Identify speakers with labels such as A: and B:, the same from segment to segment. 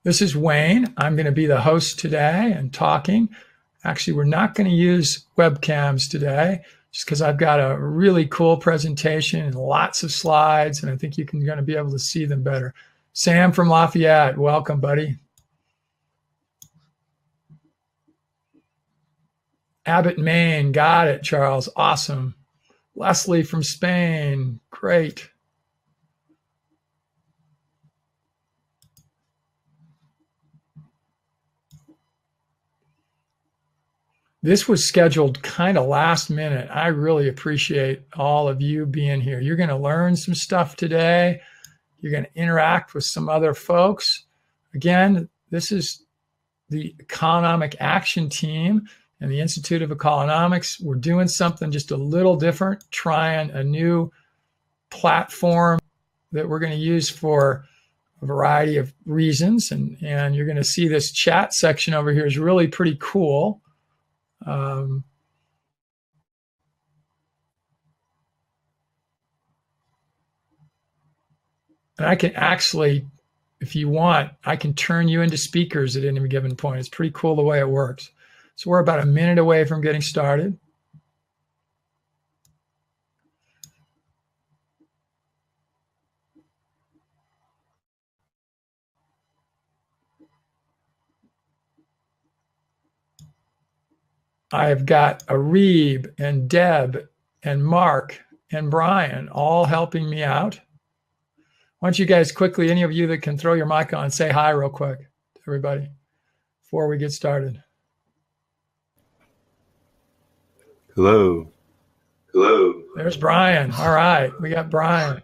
A: This is Wayne. I'm going to be the host today and talking. Actually, we're not going to use webcams today just because I've got a really cool presentation and lots of slides, and I think you're going to be able to see them better. Sam from Lafayette, welcome, buddy. Abbott, Maine, got it, Charles, awesome. Leslie from Spain, great. This was scheduled kind of last minute. I really appreciate all of you being here. You're going to learn some stuff today. You're going to interact with some other folks. Again, this is the Economic Action Team and the Institute of Economics. We're doing something just a little different, trying a new platform that we're going to use for a variety of reasons. And you're going to see this chat section over here is really pretty cool. And I can actually, if you want, I can turn you into speakers at any given point. It's pretty cool the way it works. So we're about a minute away from getting started. I've got Areeb and Deb and Mark and Brian all helping me out. Why don't you guys quickly, any of you that can throw your mic on, say hi real quick to everybody before we get started.
B: Hello.
A: Hello. There's Brian. All right, we got Brian.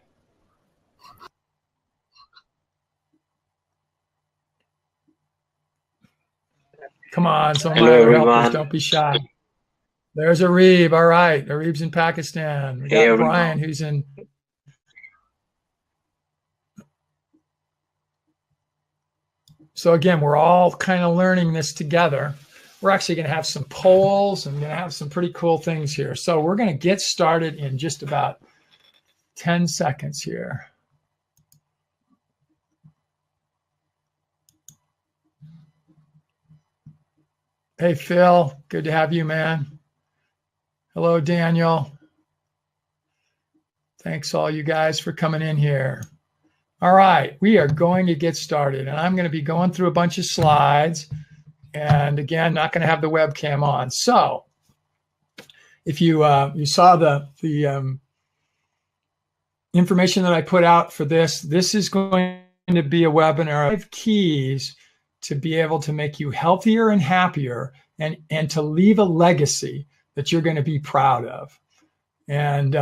A: Come on, somebody help us. Don't be shy. There's Areeb. All right, Areeb's in Pakistan. We got Brian, who's in. So again, we're all kind of learning this together. We're actually going to have some polls and going to have some pretty cool things here. So we're going to get started in just about 10 seconds here. Hey, Phil, good to have you, man. Hello, Daniel. Thanks all you guys for coming in here. All right, we are going to get started, and I'm going to be going through a bunch of slides, and again, not going to have the webcam on. So if you saw the information that I put out for this is going to be a webinar of 5 keys to be able to make you healthier and happier and to leave a legacy that you're going to be proud of. And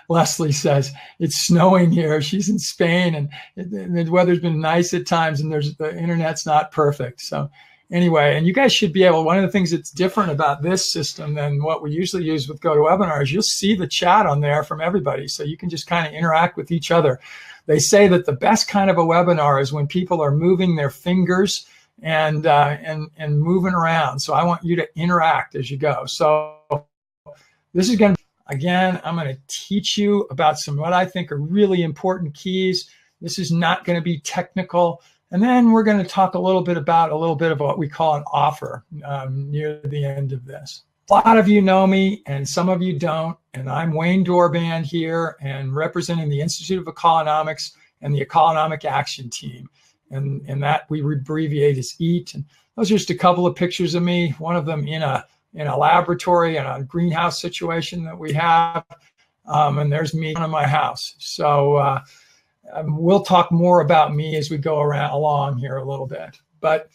A: Leslie says, it's snowing here. She's in Spain and the weather's been nice at times and the internet's not perfect. So anyway, and you guys should be able, one of the things that's different about this system than what we usually use with GoToWebinar is you'll see the chat on there from everybody. So you can just kind of interact with each other. They say that the best kind of a webinar is when people are moving their fingers and moving around. So I want you to interact as you go. So this is going to, again, I'm going to teach you about some what I think are really important keys. This is not going to be technical. And then we're going to talk a little bit of what we call an offer near the end of this. A lot of you know me and some of you don't. And I'm Wayne Doorband here and representing the Institute of Economics and the Economic Action Team. And that we abbreviate as EAT. And those are just a couple of pictures of me, one of them in a laboratory and a greenhouse situation that we have. And there's me in my house. So we'll talk more about me as we go along here a little bit. But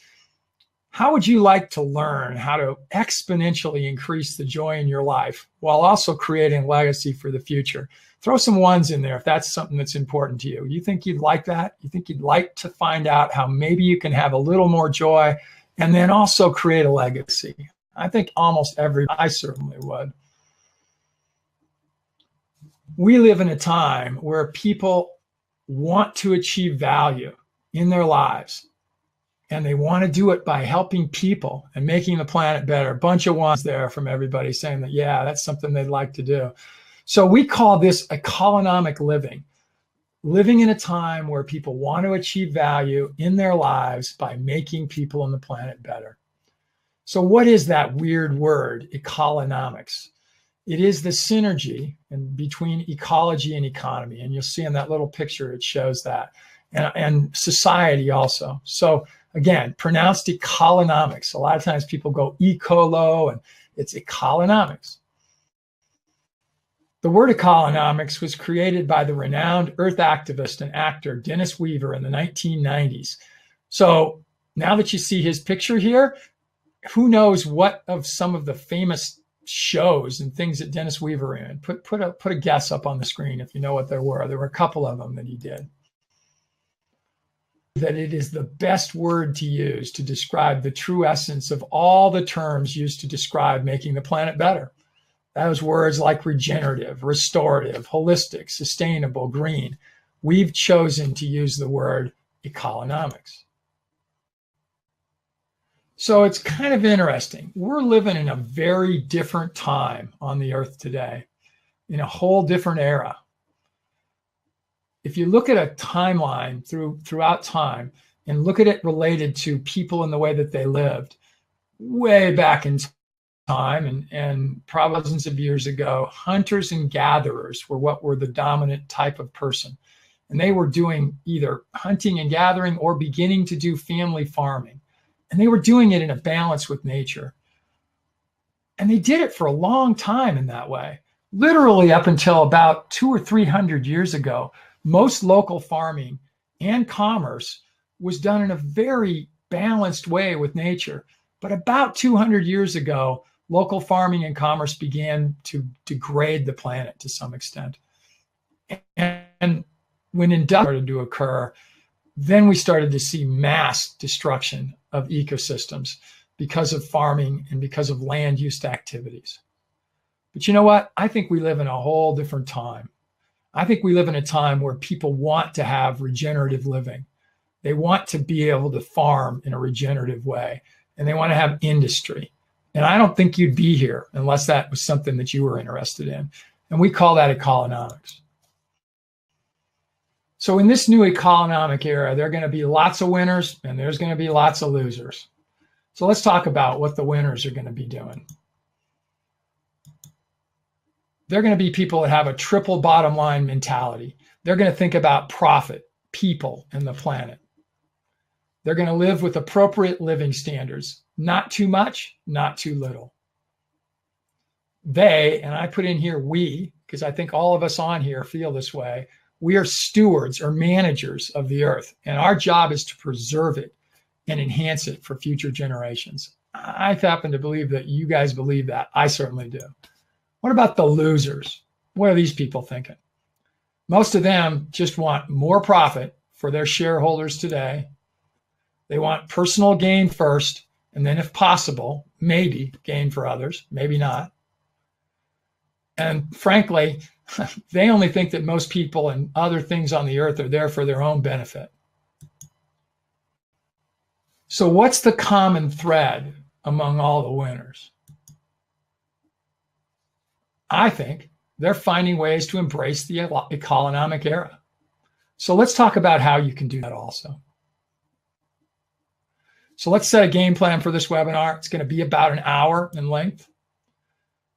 A: how would you like to learn how to exponentially increase the joy in your life while also creating legacy for the future? Throw some ones in there if that's something that's important to you. You think you'd like that? You think you'd like to find out how maybe you can have a little more joy and then also create a legacy? I think almost I certainly would. We live in a time where people want to achieve value in their lives, and they want to do it by helping people and making the planet better. A bunch of ones there from everybody saying that, yeah, that's something they'd like to do. So we call this economic living. living in a time where people want to achieve value in their lives by making people on the planet better. So what is that weird word, ecolonomics? It is the synergy between ecology and economy. And you'll see in that little picture, it shows that. And society also. So again, pronounced ecolonomics. A lot of times people go ecolo, and it's ecolonomics. The word ecolonomics was created by the renowned earth activist and actor Dennis Weaver in the 1990s. So now that you see his picture here, who knows what of some of the famous shows and things that Dennis Weaver in? Put a guess up on the screen if you know what there were. There were a couple of them that he did. That it is the best word to use to describe the true essence of all the terms used to describe making the planet better. Those words like regenerative, restorative, holistic, sustainable, green. We've chosen to use the word ecolonomics. So it's kind of interesting. We're living in a very different time on the earth today, in a whole different era. If you look at a timeline throughout time and look at it related to people and the way that they lived way back in time and thousands of years ago, hunters and gatherers were the dominant type of person. And they were doing either hunting and gathering or beginning to do family farming. And they were doing it in a balance with nature. And they did it for a long time in that way. Literally up until about 200 or 300 years ago, most local farming and commerce was done in a very balanced way with nature. But about 200 years ago, local farming and commerce began to degrade the planet to some extent. And when industrial started to occur, then we started to see mass destruction of ecosystems because of farming and because of land use activities. But you know what? I think we live in a whole different time. I think we live in a time where people want to have regenerative living. They want to be able to farm in a regenerative way, and they want to have industry. And I don't think you'd be here unless that was something that you were interested in. And we call that ecolonomics. So in this new ecolonomic era, there are going to be lots of winners and there's going to be lots of losers. So let's talk about what the winners are going to be doing. They're going to be people that have a triple bottom line mentality. They're going to think about profit, people, and the planet. They're going to live with appropriate living standards, not too much, not too little. They, and I put in here we, because I think all of us on here feel this way, we are stewards or managers of the earth, and our job is to preserve it and enhance it for future generations. I happen to believe that you guys believe that. I certainly do. What about the losers? What are these people thinking? Most of them just want more profit for their shareholders today. They want personal gain first, and then if possible, maybe gain for others, maybe not. And frankly, they only think that most people and other things on the earth are there for their own benefit. So what's the common thread among all the winners? I think they're finding ways to embrace the ecolonomic era. So let's talk about how you can do that also. So let's set a game plan for this webinar. It's going to be about an hour in length.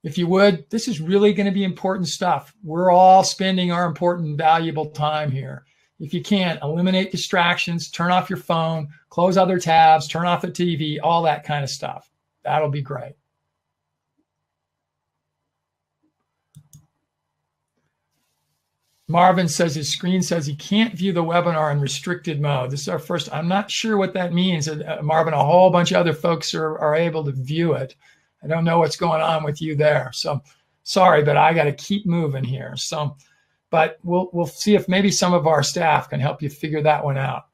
A: If you would, this is really going to be important stuff. We're all spending our important, valuable time here. If you can, eliminate distractions, turn off your phone, close other tabs, turn off the TV, all that kind of stuff. That'll be great. Marvin says his screen says he can't view the webinar in restricted mode. This is our first. I'm not sure what that means. Marvin, a whole bunch of other folks are able to view it. I don't know what's going on with you there. So sorry, but I got to keep moving here. So, but we'll see if maybe some of our staff can help you figure that one out.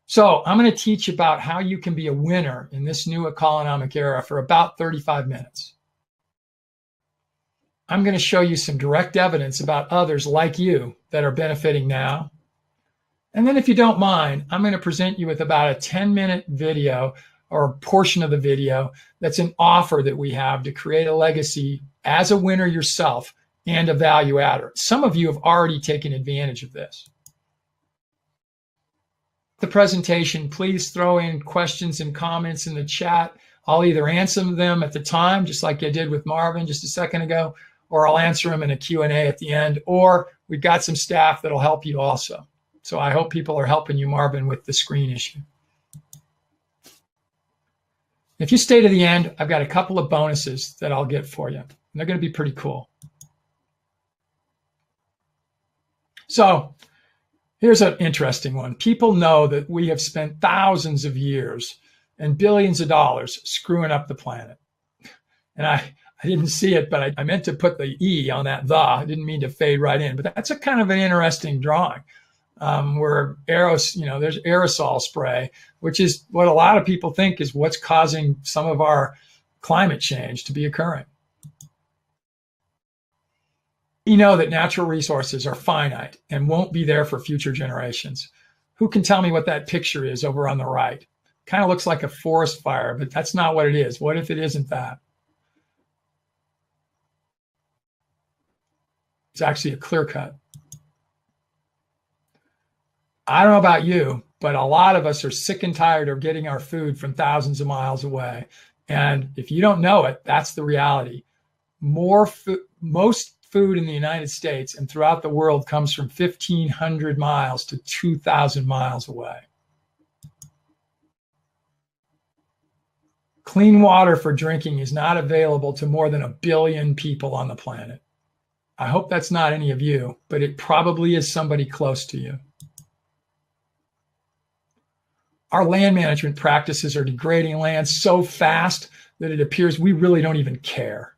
A: So I'm going to teach about how you can be a winner in this new ecolonomic era for about 35 minutes. I'm going to show you some direct evidence about others like you that are benefiting now. And then if you don't mind, I'm going to present you with about a 10-minute video or a portion of the video that's an offer that we have to create a legacy as a winner yourself and a value adder. Some of you have already taken advantage of this. the presentation, please throw in questions and comments in the chat. I'll either answer them at the time, just like I did with Marvin just a second ago, or I'll answer them in a Q&A at the end, or we've got some staff that'll help you also. So I hope people are helping you, Marvin, with the screen issue. If you stay to the end, I've got a couple of bonuses that I'll get for you. And they're going to be pretty cool. So here's an interesting one. People know that we have spent thousands of years and billions of dollars screwing up the planet. And I didn't see it, but I meant to put the E on that the. I didn't mean to fade right in. But that's a kind of an interesting drawing. Where there's aerosol spray, which is what a lot of people think is what's causing some of our climate change to be occurring. We know that natural resources are finite and won't be there for future generations. Who can tell me what that picture is over on the right? Kind of looks like a forest fire, but that's not what it is. What if it isn't that? It's actually a clear cut. I don't know about you, but a lot of us are sick and tired of getting our food from thousands of miles away. And if you don't know it, that's the reality. Most food in the United States and throughout the world comes from 1,500 miles to 2,000 miles away. Clean water for drinking is not available to more than 1 billion people on the planet. I hope that's not any of you, but it probably is somebody close to you. Our land management practices are degrading land so fast that it appears we really don't even care.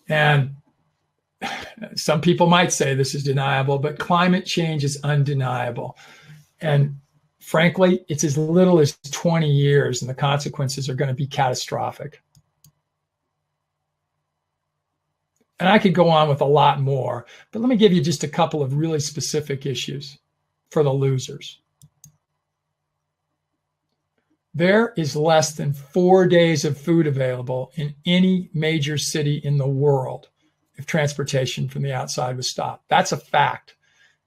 A: And some people might say this is deniable, but climate change is undeniable. And frankly, it's as little as 20 years, and the consequences are going to be catastrophic. And I could go on with a lot more, but let me give you just a couple of really specific issues for the losers. There is less than 4 days of food available in any major city in the world if transportation from the outside was stopped. That's a fact.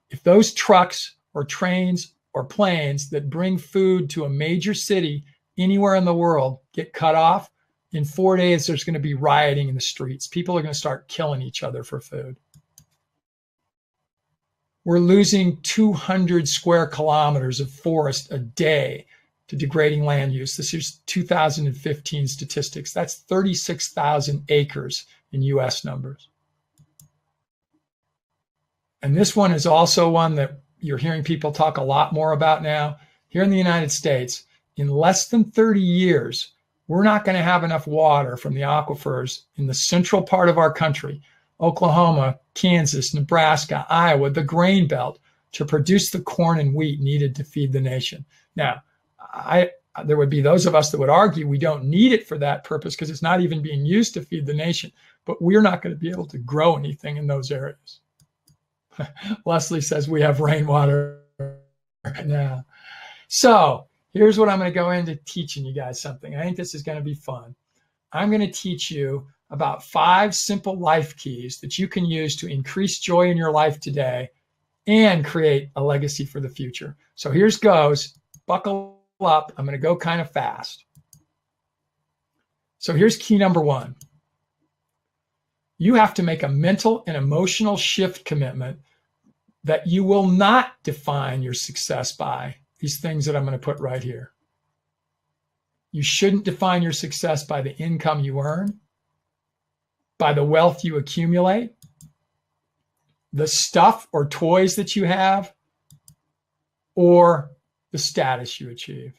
A: If those trucks or trains or planes that bring food to a major city anywhere in the world get cut off, in 4 days there's going to be rioting in the streets. People are going to start killing each other for food. We're losing 200 square kilometers of forest a day to degrading land use. This is 2015 statistics. That's 36,000 acres in US numbers. And this one is also one that you're hearing people talk a lot more about now. Here in the United States, in less than 30 years, we're not going to have enough water from the aquifers in the central part of our country, Oklahoma, Kansas, Nebraska, Iowa, the grain belt, to produce the corn and wheat needed to feed the nation. Now, there would be those of us that would argue we don't need it for that purpose because it's not even being used to feed the nation, but we're not going to be able to grow anything in those areas. Leslie says we have rainwater now. So here's what I'm going to go into teaching you guys something. I think this is going to be fun. I'm going to teach you about 5 simple life keys that you can use to increase joy in your life today and create a legacy for the future. So here's goes. Buckle up. I'm going to go kind of fast. So here's key number 1. You have to make a mental and emotional shift commitment that you will not define your success by these things that I'm going to put right here. You shouldn't define your success by the income you earn, by the wealth you accumulate, the stuff or toys that you have, or the status you achieve.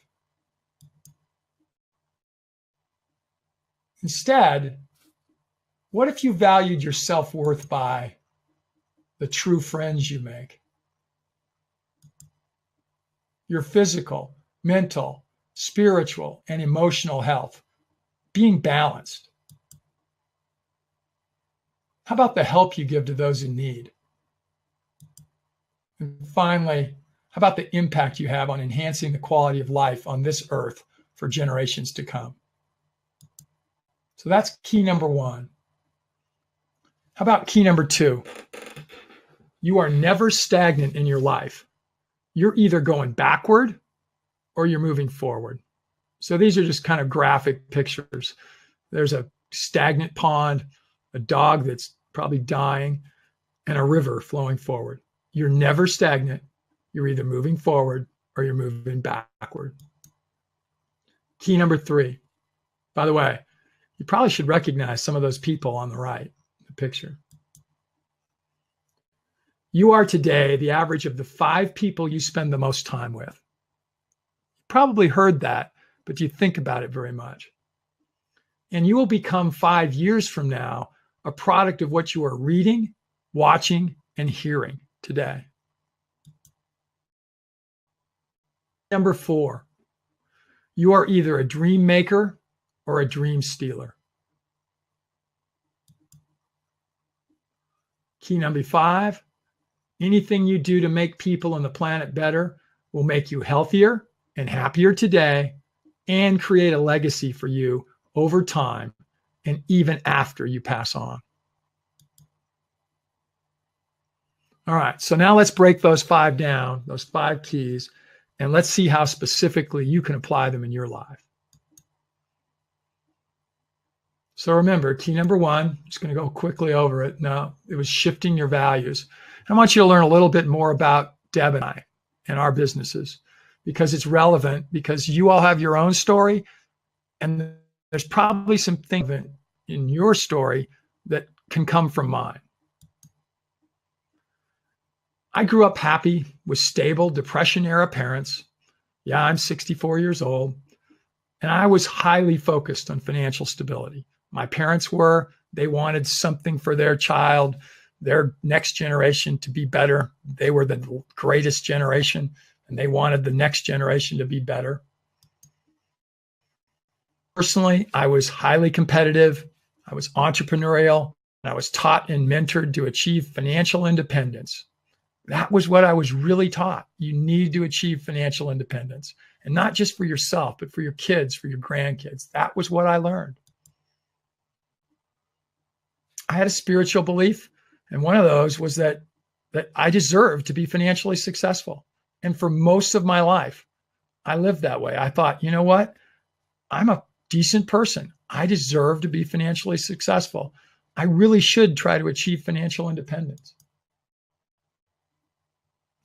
A: Instead, what if you valued your self-worth by the true friends you make? Your physical, mental, spiritual, and emotional health, being balanced. How about the help you give to those in need? And finally, how about the impact you have on enhancing the quality of life on this earth for generations to come? So that's key number 1. How about key number 2? You are never stagnant in your life. You're either going backward or you're moving forward. So these are just kind of graphic pictures. There's a stagnant pond, a dog that's probably dying, and a river flowing forward. You're never stagnant. You're either moving forward or you're moving backward. Key number 3. By the way, you probably should recognize some of those people on the right, the picture. You are today the average of the 5 people you spend the most time with. You probably heard that, but do you think about it very much? And you will become 5 years from now a product of what you are reading, watching, and hearing today. Number 4, you are either a dream maker or a dream stealer. Key number 5, anything you do to make people on the planet better will make you healthier and happier today and create a legacy for you over time and even after you pass on. All right, so now let's break those 5 down, those 5 keys, and let's see how specifically you can apply them in your life. So remember, key number 1, I'm just going to go quickly over it. Now, it was shifting your values. I want you to learn a little bit more about Deb and I and our businesses because it's relevant, because you all have your own story, and there's probably some things in your story that can come from mine. I grew up happy with stable Depression-era parents. Yeah, I'm 64 years old, and I was highly focused on financial stability. My parents were. They wanted something for their child, their next generation to be better. They were the greatest generation, and they wanted the next generation to be better. Personally, I was highly competitive. I was entrepreneurial, and I was taught and mentored to achieve financial independence. That was what I was really taught. You need to achieve financial independence, and not just for yourself, but for your kids, for your grandkids. That was what I learned. I had a spiritual belief, and one of those was that I deserved to be financially successful. And for most of my life, I lived that way. I thought, you know what? I'm a decent person. I deserve to be financially successful. I really should try to achieve financial independence.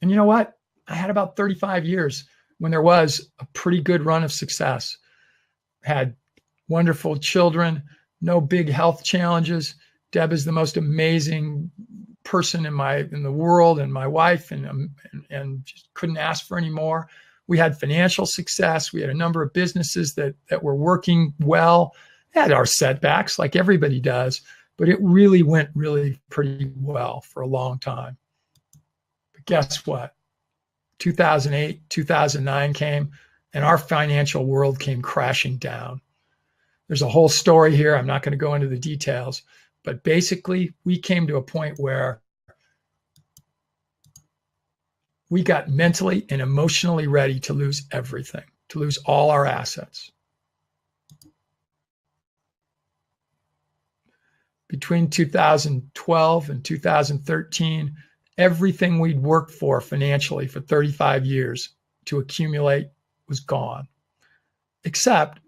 A: And you know what? I had about 35 years when there was a pretty good run of success. Had wonderful children, no big health challenges. Deb is the most amazing person in the world, and my wife, and just couldn't ask for any more. We had financial success. We had a number of businesses that were working well. Had our setbacks like everybody does, but it really went pretty well for a long time. But guess what? 2008, 2009 came, and our financial world came crashing down. There's a whole story here. I'm not going to go into the details, but basically we came to a point where we got mentally and emotionally ready to lose everything, to lose all our assets. Between 2012 and 2013, everything we'd worked for financially for 35 years to accumulate was gone. Except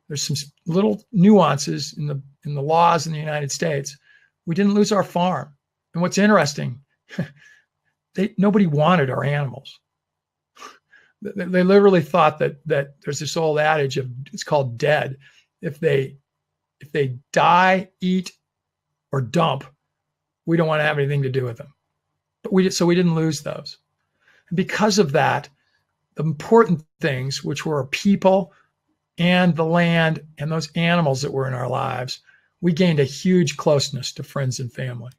A: there's some little nuances in the laws in the United States. We didn't lose our farm. And what's interesting, nobody wanted our animals. They literally thought that there's this old adage of, it's called dead. If they die, eat, or dump, we don't want to have anything to do with them. But so we didn't lose those. And because of that, the important things, which were people and the land and those animals that were in our lives, we gained a huge closeness to friends and family.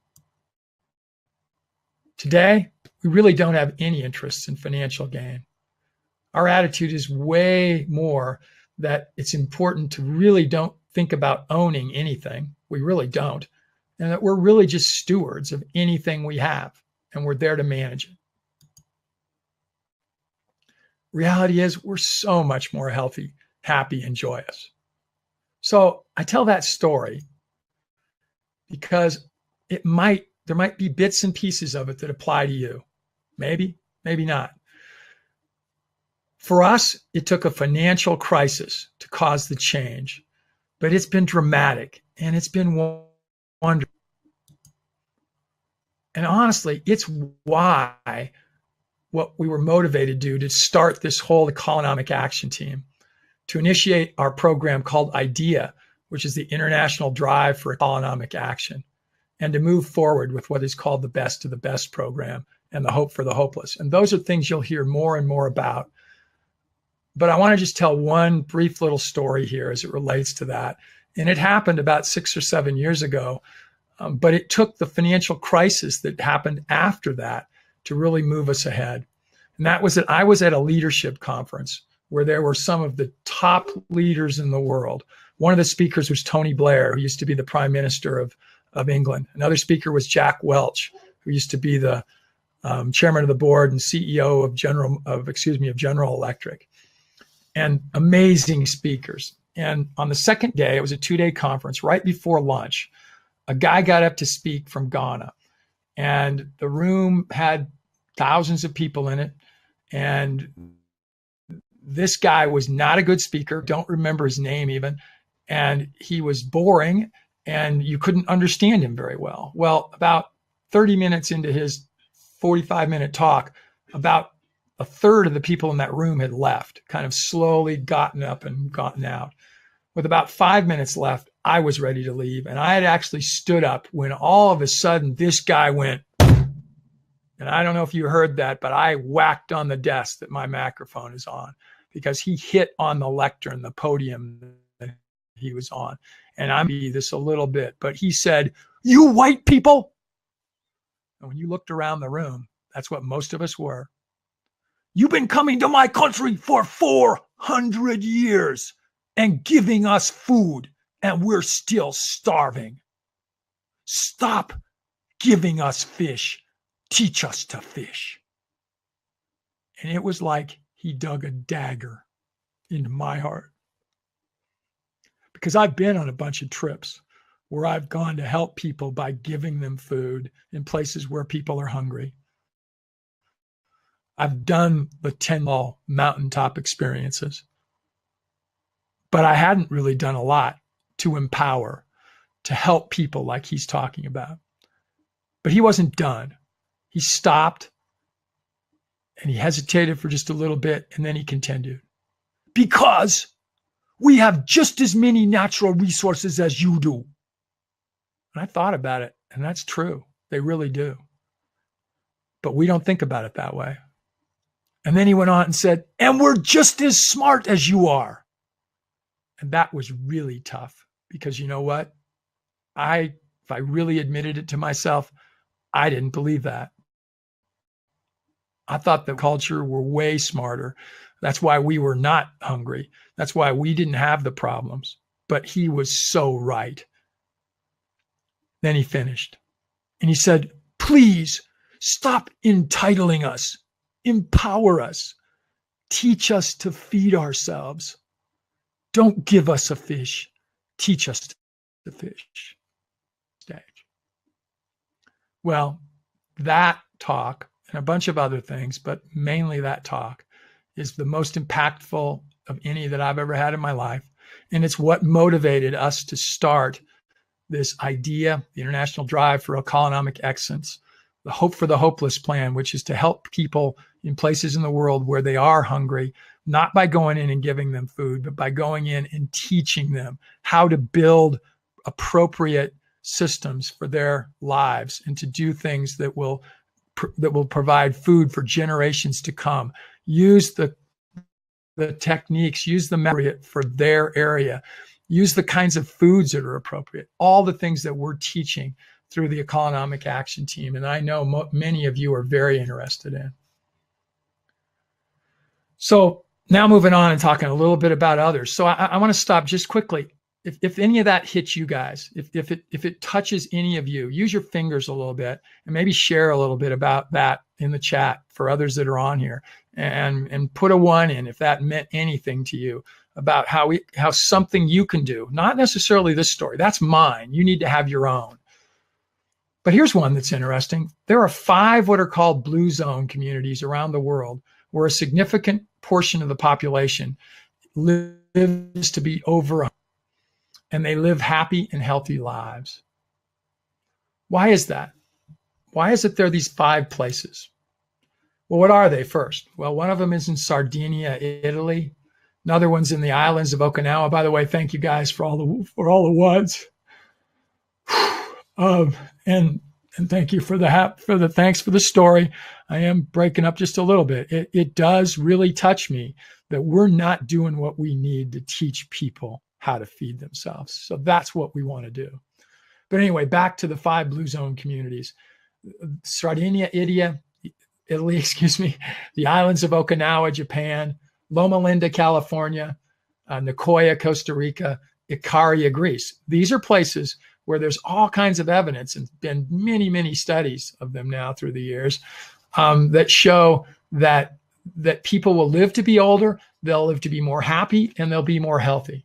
A: Today, we really don't have any interests in financial gain. Our attitude is way more that it's important to really don't think about owning anything. We really don't. And that we're really just stewards of anything we have, and we're there to manage it. Reality is we're so much more healthy, happy, and joyous. So I tell that story because it might there might be bits and pieces of it that apply to you. Maybe, maybe not. For us, it took a financial crisis to cause the change, but it's been dramatic and it's been wonderful. And honestly, it's why what we were motivated to do to start this whole economic action team, to initiate our program called IDEA, which is the International Drive for Economic Action, and to move forward with what is called the Best of the Best program and the Hope for the Hopeless. And those are things you'll hear more and more about. But I want to just tell one brief little story here as it relates to that. And it happened about 6 or 7 years ago, but it took the financial crisis that happened after that to really move us ahead. And that was that I was at a leadership conference where there were some of the top leaders in the world. One of the speakers was Tony Blair, who used to be the Prime Minister of England. Another speaker was Jack Welch, who used to be the chairman of the board and CEO of General Electric. And amazing speakers. And on the second day, it was a 2-day conference, right before lunch, a guy got up to speak from Ghana. And the room had thousands of people in it. And this guy was not a good speaker. Don't remember his name even. And he was boring and you couldn't understand him very well. Well, about 30 minutes into his 45-minute talk, about a third of the people in that room had left, kind of slowly gotten up and gotten out. With about 5 minutes left, I was ready to leave. And I had actually stood up when all of a sudden this guy went, and I don't know if you heard that, but I whacked on the desk that my microphone is on because he hit on the lectern, the podium that he was on. And I'm this a little bit, but he said, "You white people." And when you looked around the room, that's what most of us were. "You've been coming to my country for 400 years and giving us food, and we're still starving. Stop giving us fish. Teach us to fish." And it was like he dug a dagger into my heart. Because I've been on a bunch of trips where I've gone to help people by giving them food in places where people are hungry. I've done the 10-mile mountaintop experiences, but I hadn't really done a lot to empower, to help people like he's talking about. But he wasn't done. He stopped and he hesitated for just a little bit and then he continued. "Because we have just as many natural resources as you do." And I thought about it, and that's true. They really do. But we don't think about it that way. And then he went on and said, "And we're just as smart as you are." And that was really tough because you know what? If I really admitted it to myself, I didn't believe that. I thought the culture were way smarter. That's why we were not hungry. That's why we didn't have the problems. But he was so right. Then he finished and he said, "Please stop entitling us. Empower us. Teach us to feed ourselves. Don't give us a fish. Teach us to fish." Stage. Well, that talk and a bunch of other things, but mainly that talk, is the most impactful of any that I've ever had in my life. And it's what motivated us to start this IDEA, the International Drive for Economic Excellence, the Hope for the Hopeless plan, which is to help people in places in the world where they are hungry, not by going in and giving them food, but by going in and teaching them how to build appropriate systems for their lives and to do things that will provide food for generations to come. Use the techniques, use the memory for their area, use the kinds of foods that are appropriate, all the things that we're teaching through the Economic Action Team. And I know many of you are very interested in. So now moving on and talking a little bit about others. So I want to stop just quickly. If any of that hits you guys, if it touches any of you, use your fingers a little bit and maybe share a little bit about that in the chat for others that are on here, and put a 1 in if that meant anything to you about how something you can do, not necessarily this story. That's mine. You need to have your own. But here's one that's interesting. There are 5 what are called blue zone communities around the world where a significant portion of the population lives to be over, and they live happy and healthy lives. Why is that? Why is it there are these 5 places? Well, what are they first? Well, one of them is in Sardinia, Italy. Another one's in the islands of Okinawa. By the way, thank you guys for all the ones. And thank you for the thanks for the story. I am breaking up just a little bit. It does really touch me that we're not doing what we need to teach people how to feed themselves. So that's what we want to do. But anyway, back to the 5 blue zone communities. Sardinia, Italy, the islands of Okinawa, Japan, Loma Linda, California, Nicoya, Costa Rica, Ikaria, Greece. These are places where there's all kinds of evidence, and been many, many studies of them now through the years, that show that people will live to be older, they'll live to be more happy, and they'll be more healthy.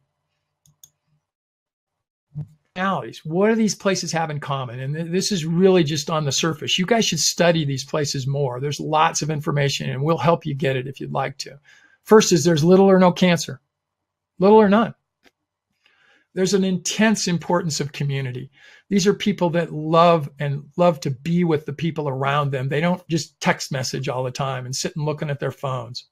A: What do these places have in common? And this is really just on the surface. You guys should study these places more. There's lots of information, and we'll help you get it if you'd like to. First is there's little or no cancer, little or none. There's an intense importance of community. These are people that love to be with the people around them. They don't just text message all the time and sit and looking at their phones.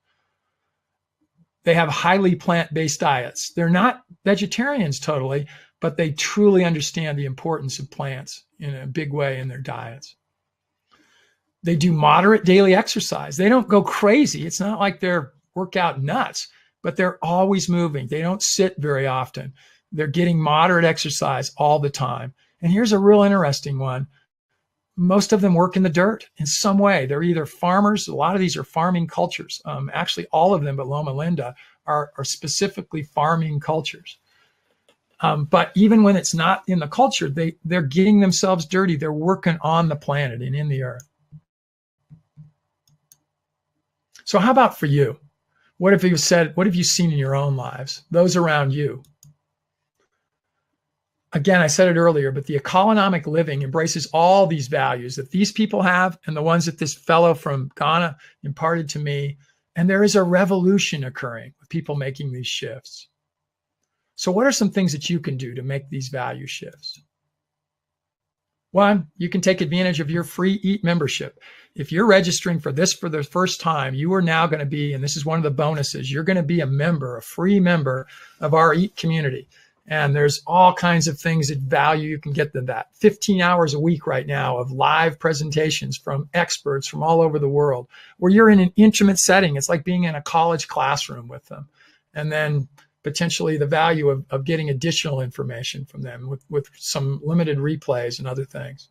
A: They have highly plant-based diets. They're not vegetarians totally, but they truly understand the importance of plants in a big way in their diets. They do moderate daily exercise. They don't go crazy. It's not like they're workout nuts, but they're always moving. They don't sit very often. They're getting moderate exercise all the time. And here's a real interesting one. Most of them work in the dirt in some way. They're either farmers. A lot of these are farming cultures. Actually, all of them but Loma Linda are specifically farming cultures. But even when it's not in the culture, they're getting themselves dirty. They're working on the planet and in the earth. So how about for you? What have you seen in your own lives, those around you? Again, I said it earlier, but the economic living embraces all these values that these people have and the ones that this fellow from Ghana imparted to me. And there is a revolution occurring with people making these shifts. So what are some things that you can do to make these value shifts? One, you can take advantage of your free EAT membership. If you're registering for this for the first time, you are now going to be, and this is one of the bonuses, you're going to be a free member of our EAT community. And there's all kinds of things that value you can get to that. 15 hours a week right now of live presentations from experts from all over the world, where you're in an intimate setting. It's like being in a college classroom with them. And then potentially the value of getting additional information from them with some limited replays and other things.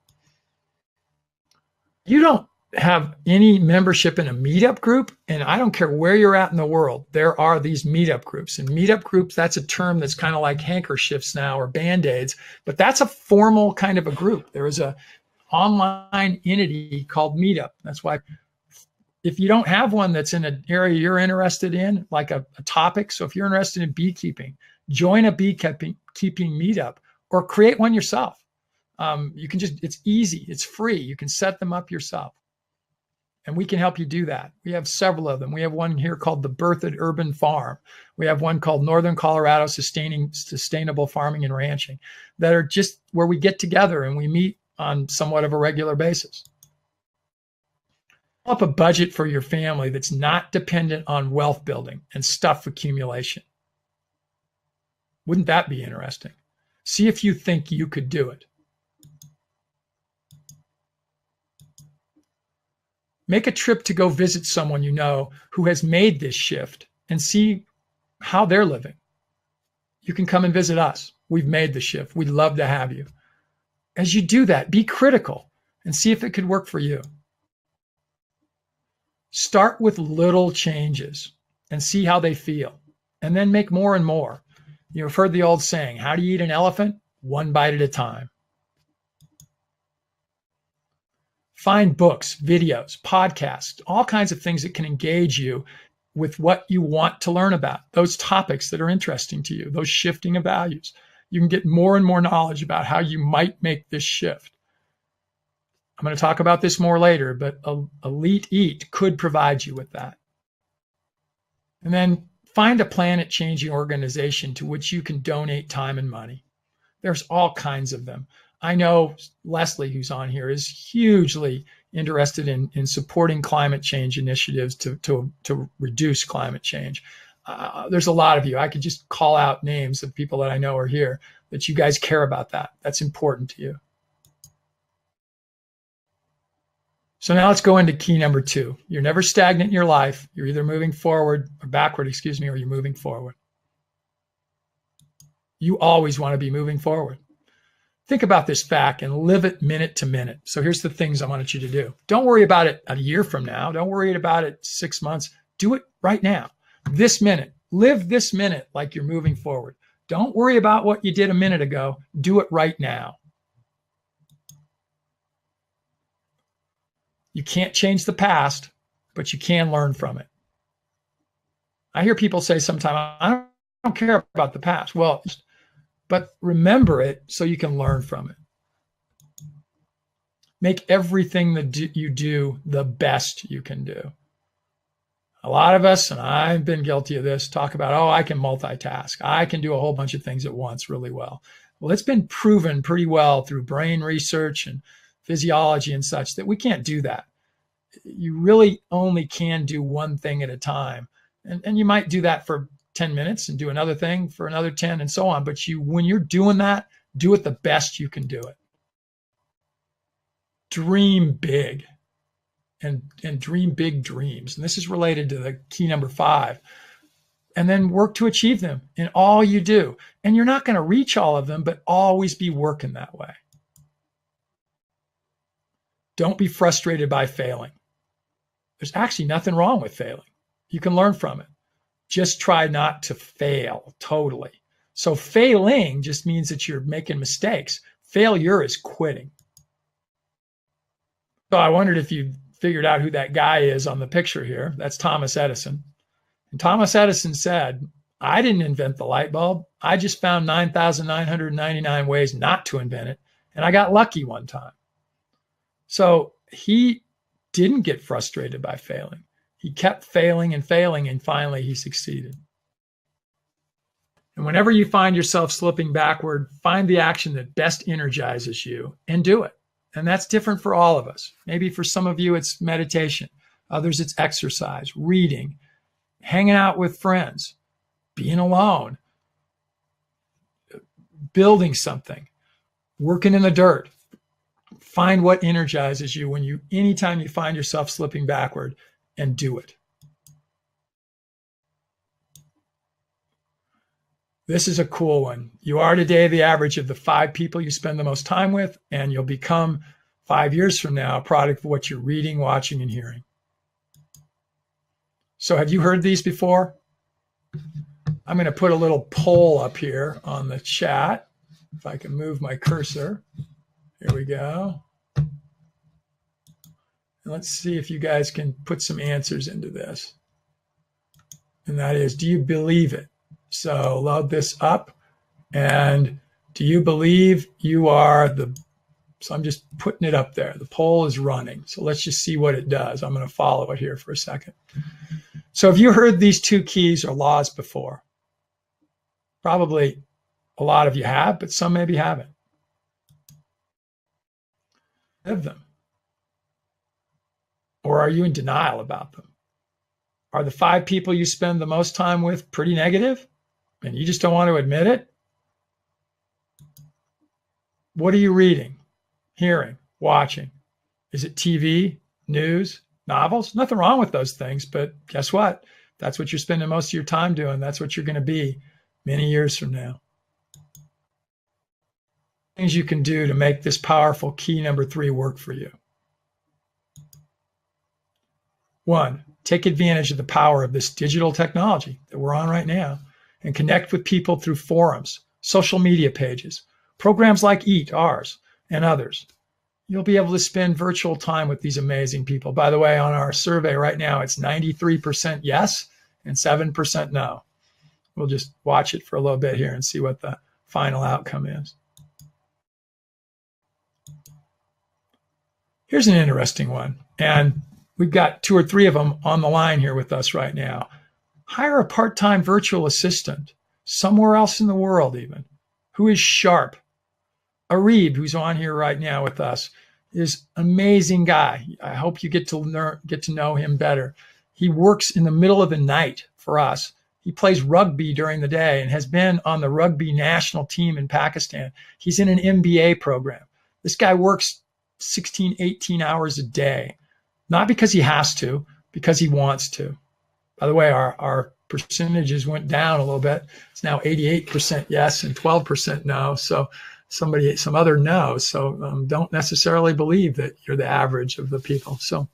A: You don't have any membership in a meetup group, and I don't care where you're at in the world, there are these meetup groups. And meetup groups, that's a term that's kind of like handkerchiefs now or Band-Aids, but that's a formal kind of a group. There is a online entity called Meetup. That's why if you don't have one that's in an area you're interested in, like a topic, so if you're interested in beekeeping, join a beekeeping meetup or create one yourself. You can it's easy, it's free. You can set them up yourself. And we can help you do that. We have several of them. We have one here called the Berthoud Urban Farm. We have one called Northern Colorado Sustainable Farming and Ranching, that are just where we get together and we meet on somewhat of a regular basis. Up a budget for your family that's not dependent on wealth building and stuff accumulation. Wouldn't that be interesting? See if you think you could do it. Make a trip to go visit someone you know who has made this shift and see how they're living. You can come and visit us. We've made the shift. We'd love to have you. As you do that, be critical and see if it could work for you. Start with little changes and see how they feel, and then make more and more. You've heard the old saying, how do you eat an elephant? One bite at a time. Find books, videos, podcasts, all kinds of things that can engage you with what you want to learn about, those topics that are interesting to you, those shifting of values. You can get more and more knowledge about how you might make this shift. I'm going to talk about this more later, but Elite Eat could provide you with that. And then find a planet-changing organization to which you can donate time and money. There's all kinds of them. I know Leslie, who's on here, is hugely interested in supporting climate change initiatives to reduce climate change. There's a lot of you. I could just call out names of people that I know are here, that you guys care about that. That's important to you. So now let's go into key number 2. You're never stagnant in your life. You're either moving forward or backward, or you're moving forward. You always want to be moving forward. Think about this fact and live it minute to minute. So here's the things I wanted you to do. Don't worry about it a year from now. Don't worry about it 6 months. Do it right now. This minute. Live this minute like you're moving forward. Don't worry about what you did a minute ago. Do it right now. You can't change the past, but you can learn from it. I hear people say sometimes, I don't care about the past. Well, but remember it so you can learn from it. Make everything that you do the best you can do. A lot of us, and I've been guilty of this, talk about, oh, I can multitask. I can do a whole bunch of things at once really well. Well, it's been proven pretty well through brain research and physiology and such that we can't do that. You really only can do one thing at a time. And you might do that for 10 minutes and do another thing for another 10 and so on. But when you're doing that, do it the best you can do it. Dream big and dream big dreams. And this is related to the key number 5. And then work to achieve them in all you do. And you're not going to reach all of them, but always be working that way. Don't be frustrated by failing. There's actually nothing wrong with failing. You can learn from it. Just try not to fail totally. So failing just means that you're making mistakes. Failure is quitting. So I wondered if you figured out who that guy is on the picture here. That's Thomas Edison. And Thomas Edison said, I didn't invent the light bulb. I just found 9,999 ways not to invent it. And I got lucky one time. So he didn't get frustrated by failing. He kept failing, and finally he succeeded. And whenever you find yourself slipping backward, find the action that best energizes you and do it. And that's different for all of us. Maybe for some of you, it's meditation. Others, it's exercise, reading, hanging out with friends, being alone, building something, working in the dirt. Find what energizes you anytime you find yourself slipping backward, and do it. This is a cool one. You are today the average of the 5 people you spend the most time with, and you'll become 5 years from now a product of what you're reading, watching, and hearing. So have you heard these before? I'm going to put a little poll up here on the chat. If I can move my cursor. Here we go. And let's see if you guys can put some answers into this. And that is, do you believe it? So load this up. And do you believe you are so I'm just putting it up there. The poll is running. So let's just see what it does. I'm going to follow it here for a second. So have you heard these 2 keys or laws before? Probably a lot of you have, but some maybe haven't. Live them. Or are you in denial about them? Are the 5 people you spend the most time with pretty negative and you just don't want to admit it? What are you reading, hearing, watching? Is it TV, news, novels? Nothing wrong with those things, but guess what? That's what you're spending most of your time doing. That's what you're going to be many years from now. Things you can do to make this powerful key number 3 work for you. 1, take advantage of the power of this digital technology that we're on right now and connect with people through forums, social media pages, programs like Eat, ours, and others. You'll be able to spend virtual time with these amazing people. By the way, on our survey right now, it's 93% yes and 7% no. We'll just watch it for a little bit here and see what the final outcome is. Here's an interesting one. And we've got 2 or 3 of them on the line here with us right now. Hire a part-time virtual assistant somewhere else in the world even, who is sharp. Arib, who's on here right now with us, is an amazing guy. I hope you get to know him better. He works in the middle of the night for us. He plays rugby during the day and has been on the rugby national team in Pakistan. He's in an MBA program. This guy works 16, 18 hours a day, not because he has to, because he wants to. By the way, our percentages went down a little bit. It's now 88% yes and 12% no. So some other no. So don't necessarily believe that you're the average of the people. So,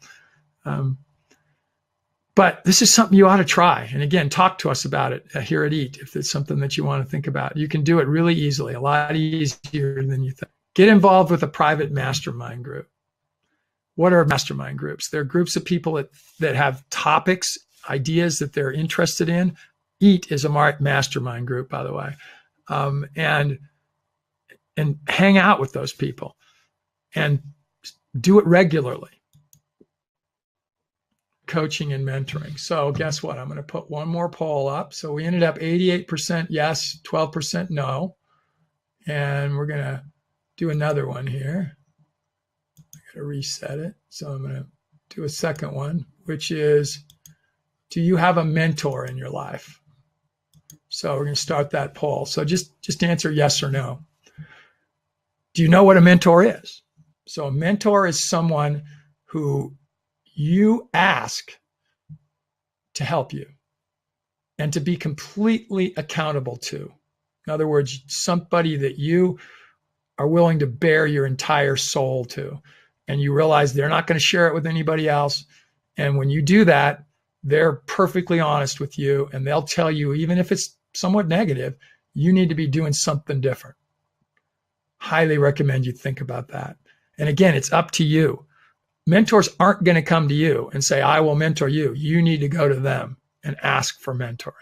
A: but this is something you ought to try. And again, talk to us about it here at EAT if it's something that you want to think about. You can do it really easily, a lot easier than you think. Get involved with a private mastermind group. What are mastermind groups? They're groups of people that have topics, ideas that they're interested in. EAT is a mastermind group, by the way. And hang out with those people and do it regularly. Coaching and mentoring. So guess what? I'm going to put one more poll up. So we ended up 88% yes, 12% no. And we're going to do another one here. I got to reset it. So I'm going to do a second one, which is, do you have a mentor in your life? So we're going to start that poll. So just answer yes or no. Do you know what a mentor is? So a mentor is someone who you ask to help you and to be completely accountable to. In other words, somebody that you are willing to bare your entire soul to, and you realize they're not going to share it with anybody else. And when you do that, they're perfectly honest with you, and they'll tell you, even if it's somewhat negative, you need to be doing something different. Highly recommend you think about that. And again, it's up to you. Mentors aren't going to come to you and say, I will mentor you. You need to go to them and ask for mentoring.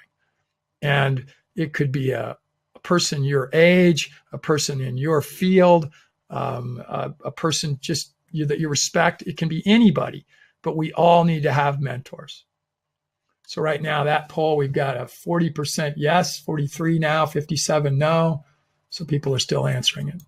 A: And it could be a person your age, a person in your field, a person just that you respect. It can be anybody, but we all need to have mentors. So right now, that poll, we've got a 40% yes, 43 now, 57 no. So people are still answering it.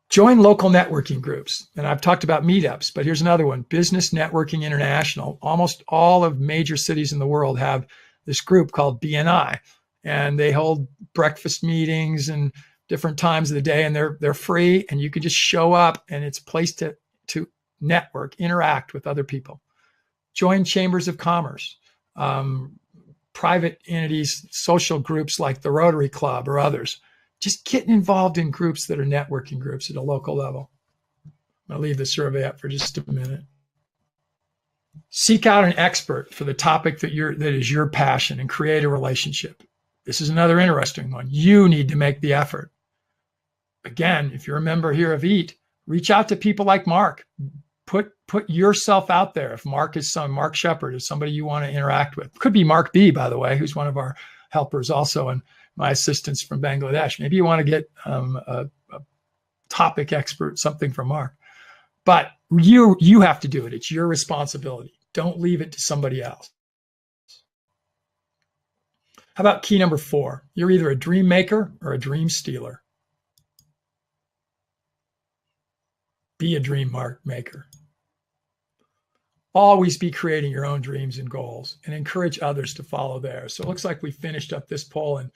A: Join local networking groups. And I've talked about meetups, but here's another one, Business Networking International. Almost all of major cities in the world have this group called BNI, and they hold breakfast meetings and different times of the day, and they're free, and you can just show up, and it's a place to network, interact with other people. Join chambers of commerce, private entities, social groups like the Rotary Club or others. Just getting involved in groups that are networking groups at a local level. I'll leave the survey up for just a minute. Seek out an expert for the topic that is your passion and create a relationship. This is another interesting one. You need to make the effort. Again, if you're a member here of EAT, reach out to people like Mark. Put yourself out there. If Mark Shepard is somebody you want to interact with. Could be Mark B, by the way, who's one of our helpers also, and my assistants from Bangladesh. Maybe you want to get a topic expert, something from Mark. But you have to do it. It's your responsibility. Don't leave it to somebody else. How about key number 4? You're either a dream maker or a dream stealer. Be a dream maker. Always be creating your own dreams and goals and encourage others to follow theirs. So it looks like we finished up this poll and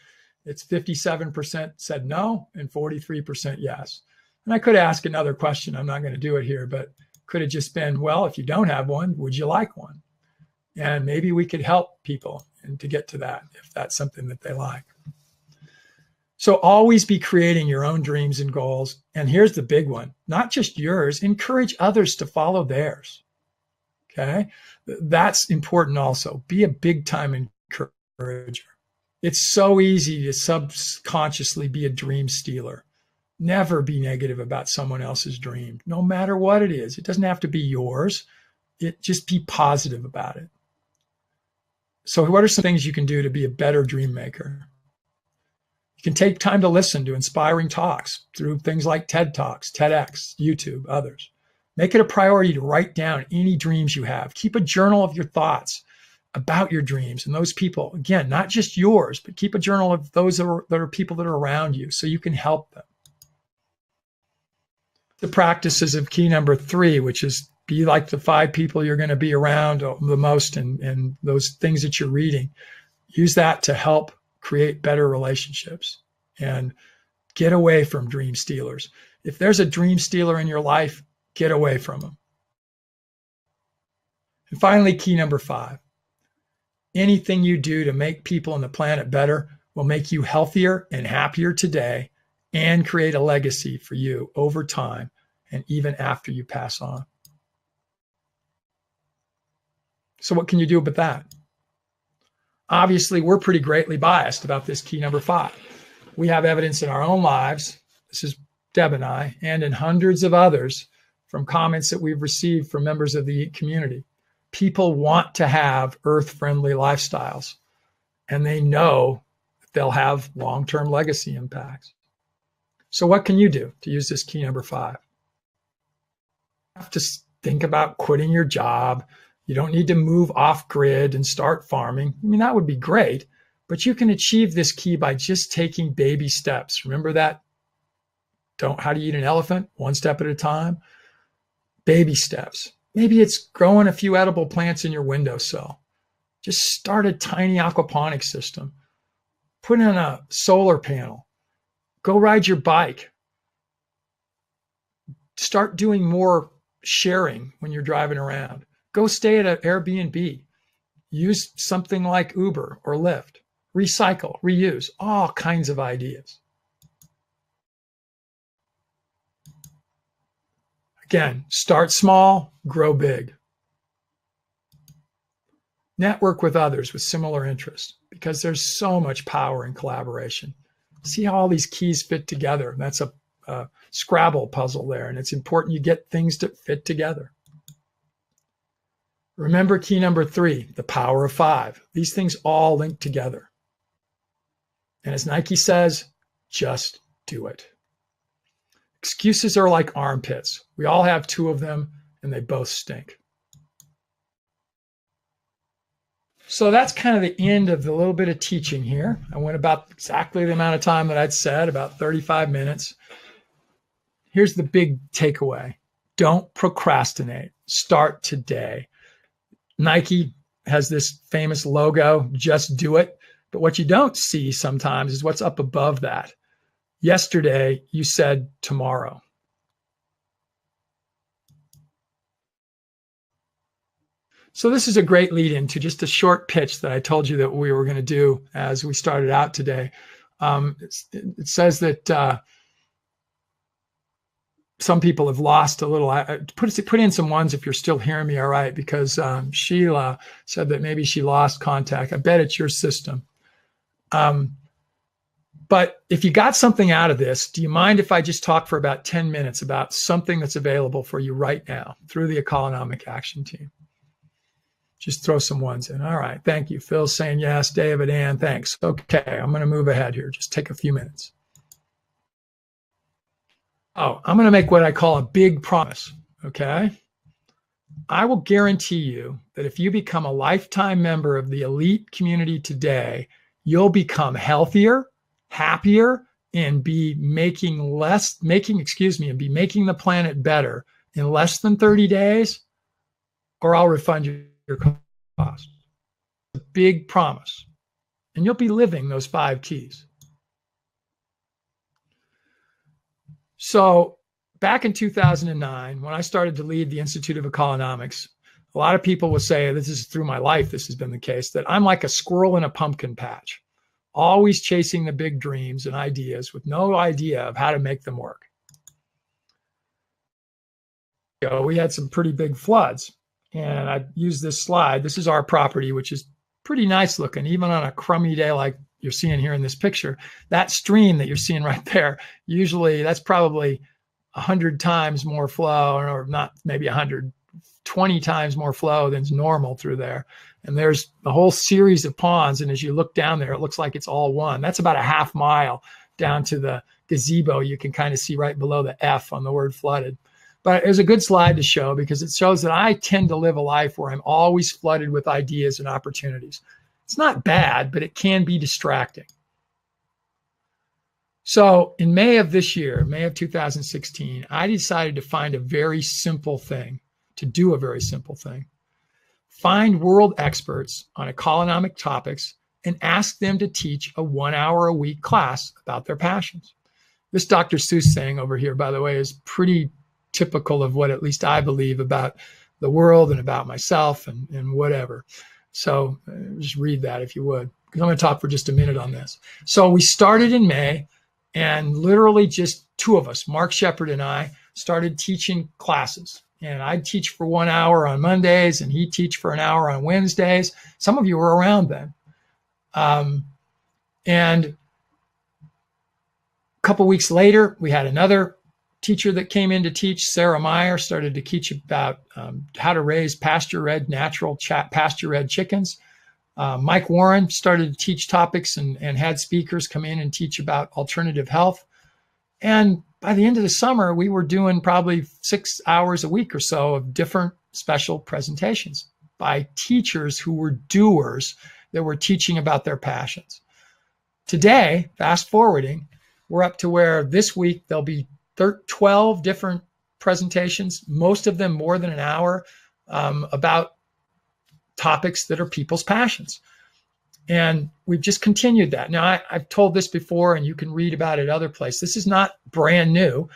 A: it's 57% said no and 43% yes. And I could ask another question. I'm not going to do it here, but could have just been, well, if you don't have one, would you like one? And maybe we could help people and to get to that if that's something that they like. So always be creating your own dreams and goals. And here's the big one, not just yours, encourage others to follow theirs. Okay, that's important also. Be a big time encourager. It's so easy to subconsciously be a dream stealer. Never be negative about someone else's dream, no matter what it is. It doesn't have to be yours. Just be positive about it. So what are some things you can do to be a better dream maker? You can take time to listen to inspiring talks through things like TED Talks, TEDx, YouTube, others. Make it a priority to write down any dreams you have. Keep a journal of your thoughts about your dreams and those people. Again, not just yours, but keep a journal of those that are people that are around you so you can help them. The practices of key number 3, which is be like the 5 people you're going to be around the most and those things that you're reading. Use that to help create better relationships and get away from dream stealers. If there's a dream stealer in your life, get away from them. And finally, key number 5. Anything you do to make people on the planet better will make you healthier and happier today and create a legacy for you over time and even after you pass on. So what can you do about that? Obviously, we're pretty greatly biased about this key number 5. We have evidence in our own lives, this is Deb and I, and in hundreds of others from comments that we've received from members of the community. People want to have earth-friendly lifestyles, and they know that they'll have long-term legacy impacts. So what can you do to use this key number 5? You have to think about quitting your job. You don't need to move off grid and start farming. I mean, that would be great, but you can achieve this key by just taking baby steps. Remember that? How to eat an elephant, 1 step at a time. Baby steps. Maybe it's growing a few edible plants in your windowsill. Just start a tiny aquaponics system. Put in a solar panel. Go ride your bike. Start doing more sharing when you're driving around. Go stay at an Airbnb. Use something like Uber or Lyft. Recycle, reuse, all kinds of ideas. Again, start small, grow big. Network with others with similar interests because there's so much power in collaboration. See how all these keys fit together. That's a Scrabble puzzle there, and it's important you get things to fit together. Remember key number 3, the power of 5. These things all link together. And as Nike says, just do it. Excuses are like armpits. We all have 2 of them, and they both stink. So that's kind of the end of the little bit of teaching here. I went about exactly the amount of time that I'd said, about 35 minutes. Here's the big takeaway. Don't procrastinate. Start today. Nike has this famous logo, just do it. But what you don't see sometimes is what's up above that. Yesterday, you said tomorrow. So this is a great lead into just a short pitch that I told you that we were going to do as we started out today. It says that some people have lost a little. Put in some ones if you're still hearing me all right, because Sheila said that maybe she lost contact. I bet it's your system. But if you got something out of this, do you mind if I just talk for about 10 minutes about something that's available for you right now through the Economic Action Team? Just throw some ones in. All right. Thank you. Phil's saying yes. David, Ann, thanks. Okay. I'm going to move ahead here. Just take a few minutes. Oh, I'm going to make what I call a big promise. Okay. I will guarantee you that if you become a lifetime member of the elite community today, you'll become healthier, happier, and be making the planet better in less than 30 days, or I'll refund you your cost. A big promise. And you'll be living those 5 keys. So back in 2009, when I started to lead the Institute of Economics, a lot of people will say, this is through my life, this has been the case, that I'm like a squirrel in a pumpkin patch, always chasing the big dreams and ideas with no idea of how to make them work. We had some pretty big floods. And I used this slide. This is our property, which is pretty nice looking, even on a crummy day like you're seeing here in this picture. That stream that you're seeing right there, usually that's probably 100 times more flow, or not maybe 100 20 times more flow than's normal through there. And there's a whole series of ponds. And as you look down there, it looks like it's all one. That's about a half mile down to the gazebo. You can kind of see right below the F on the word flooded. But it was a good slide to show because it shows that I tend to live a life where I'm always flooded with ideas and opportunities. It's not bad, but it can be distracting. So in May of this year, May of 2016, I decided to find a very simple thing, to do a very simple thing. Find world experts on economic topics and ask them to teach a 1 hour a week class about their passions. This Dr. Seuss thing over here, by the way, is pretty typical of what at least I believe about the world and about myself and whatever. So just read that if you would, because I'm going to talk for just a minute on this. So we started in May, and literally just two of us, Mark Shepard and I, started teaching classes. And I'd teach for 1 hour on Mondays, and he'd teach for an hour on Wednesdays. Some of you were around then. And a couple weeks later, we had another teacher that came in to teach. Sarah Meyer started to teach about how to raise pasture-bred, natural pasture-bred chickens. Mike Warren started to teach topics and had speakers come in and teach about alternative health. And by the end of the summer, we were doing probably 6 hours a week or so of different special presentations by teachers who were doers that were teaching about their passions. Today, fast forwarding, we're up to where this week there'll be 12 different presentations, most of them more than an hour, about topics that are people's passions. And we've just continued that. Now, I've told this before, and you can read about it other places. This is not brand new.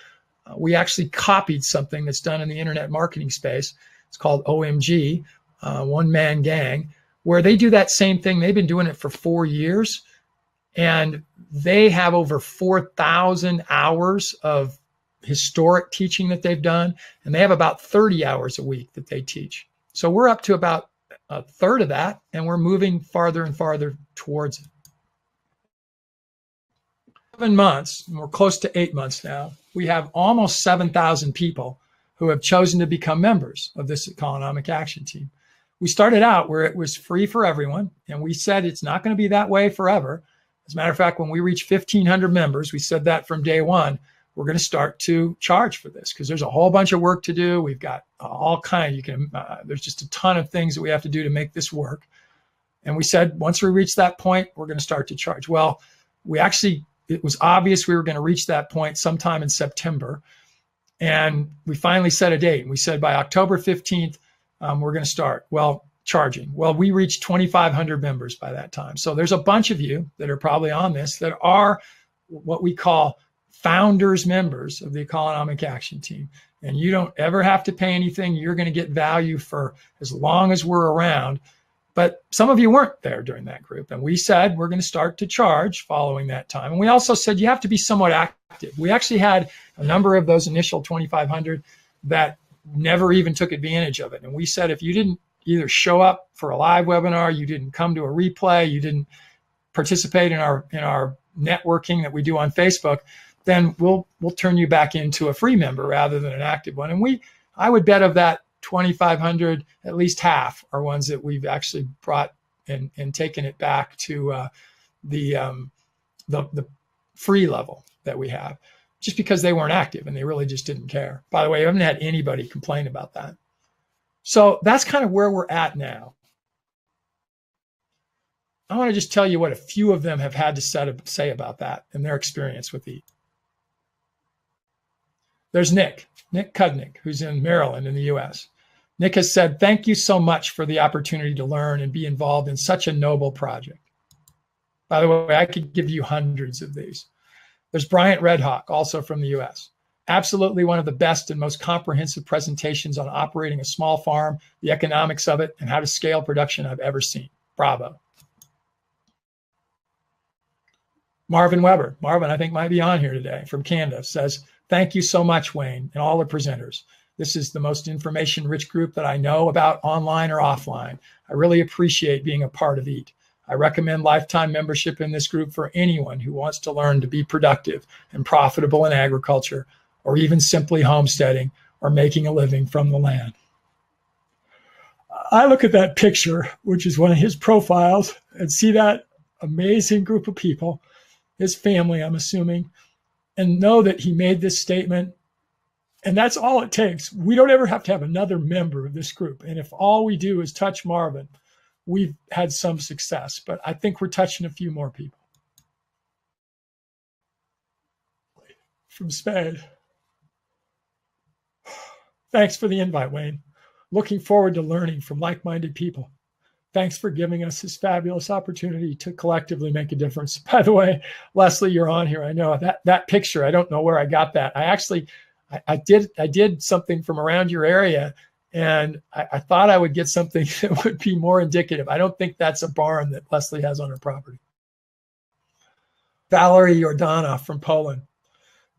A: We actually copied something that's done in the internet marketing space. It's called OMG, One Man Gang, where they do that same thing. They've been doing it for 4 years, and they have over 4,000 hours of historic teaching that they've done, and they have about 30 hours a week that they teach. So we're up to about a third of that, and we're moving farther and farther towards it. 7 months, and we're close to 8 months now, we have almost 7,000 people who have chosen to become members of this economic action team. We started out where it was free for everyone, and we said it's not going to be that way forever. As a matter of fact, when we reach 1,500 members, we said that from day one, we're going to start to charge for this because there's a whole bunch of work to do. We've got all kinds. There's just a ton of things that we have to do to make this work. And we said, once we reach that point, we're going to start to charge. Well, it was obvious we were going to reach that point sometime in September. And we finally set a date. And we said by October 15th, we're going to start. Well, charging. Well, we reached 2,500 members by that time. So there's a bunch of you that are probably on this that are what we call founders members of the Economic Action Team. And you don't ever have to pay anything. You're going to get value for as long as we're around. But some of you weren't there during that group. And we said we're going to start to charge following that time. And we also said you have to be somewhat active. We actually had a number of those initial 2,500 that never even took advantage of it. And we said if you didn't either show up for a live webinar, you didn't come to a replay, you didn't participate in our networking that we do on Facebook, then we'll turn you back into a free member rather than an active one. And I would bet of that 2,500, at least half are ones that we've actually brought and taken it back to the free level that we have, just because they weren't active and they really just didn't care. By the way, I haven't had anybody complain about that. So that's kind of where we're at now. I want to just tell you what a few of them have had to say about that and their experience with EAT. There's Nick Cudnick, who's in Maryland in the US. Nick has said, thank you so much for the opportunity to learn and be involved in such a noble project. By the way, I could give you hundreds of these. There's Bryan Redhawk, also from the US. Absolutely one of the best and most comprehensive presentations on operating a small farm, the economics of it, and how to scale production I've ever seen. Bravo. Marvin Weber, I think might be on here today from Canada, says, thank you so much, Wayne, and all the presenters. This is the most information-rich group that I know about online or offline. I really appreciate being a part of EAT. I recommend lifetime membership in this group for anyone who wants to learn to be productive and profitable in agriculture, or even simply homesteading or making a living from the land. I look at that picture, which is one of his profiles, and see that amazing group of people, his family, I'm assuming, and know that he made this statement. And that's all it takes. We don't ever have to have another member of this group. And if all we do is touch Marvin, we've had some success. But I think we're touching a few more people. From Spade. Thanks for the invite, Wayne. Looking forward to learning from like-minded people. Thanks for giving us this fabulous opportunity to collectively make a difference. By the way, Leslie, you're on here. I know that picture. I don't know where I got that. I did something from around your area, and I thought I would get something that would be more indicative. I don't think that's a barn that Leslie has on her property. Valerie Jordana from Poland.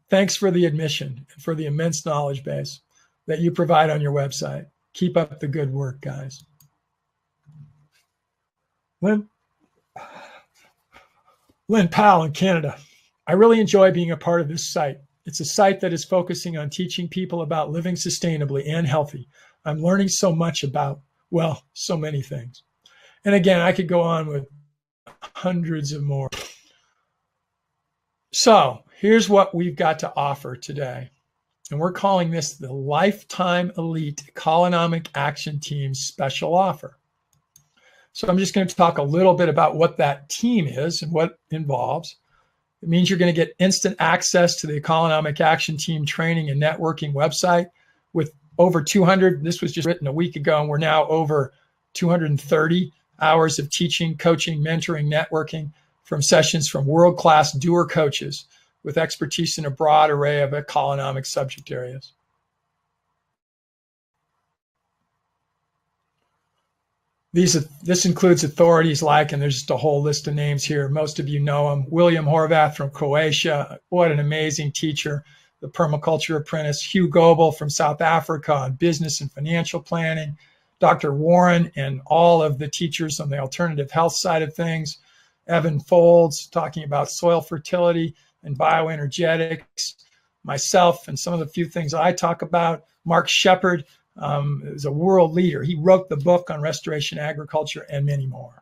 A: Thanks for the admission and for the immense knowledge base that you provide on your website. Keep up the good work, guys. Lynn Pile in Canada. I really enjoy being a part of this site. It's a site that is focusing on teaching people about living sustainably and healthy. I'm learning so much about, well, so many things. And again, I could go on with hundreds of more. So here's what we've got to offer today. And we're calling this the Lifetime Elite Economic Action Team Special Offer. So I'm just going to talk a little bit about what that team is and what it involves. It means you're going to get instant access to the Economic Action Team training and networking website with over 200. This was just written a week ago, and we're now over 230 hours of teaching, coaching, mentoring, networking from sessions from world-class doer coaches with expertise in a broad array of economic subject areas. This includes authorities like, and there's just a whole list of names here. Most of you know him. William Horvath from Croatia. What an amazing teacher. The permaculture apprentice. Hugh Goebel from South Africa on business and financial planning. Dr. Warren and all of the teachers on the alternative health side of things. Evan Folds talking about soil fertility and bioenergetics. Myself and some of the few things I talk about. Mark Shepard is a world leader. He wrote the book on restoration agriculture and many more.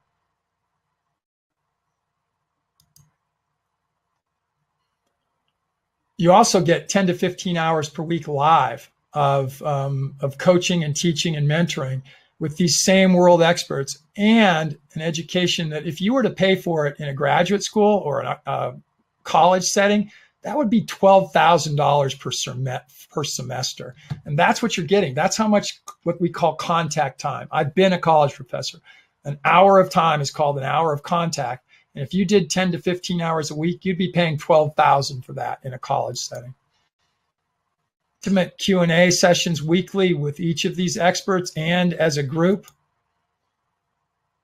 A: You also get 10 to 15 hours per week live of coaching and teaching and mentoring with these same world experts, and an education that if you were to pay for it in a graduate school or a college setting, that would be $12,000 per semester. And that's what you're getting. That's how much what we call contact time. I've been a college professor. An hour of time is called an hour of contact. And if you did 10 to 15 hours a week, you'd be paying $12,000 for that in a college setting. Intimate Q&A sessions weekly with each of these experts and as a group.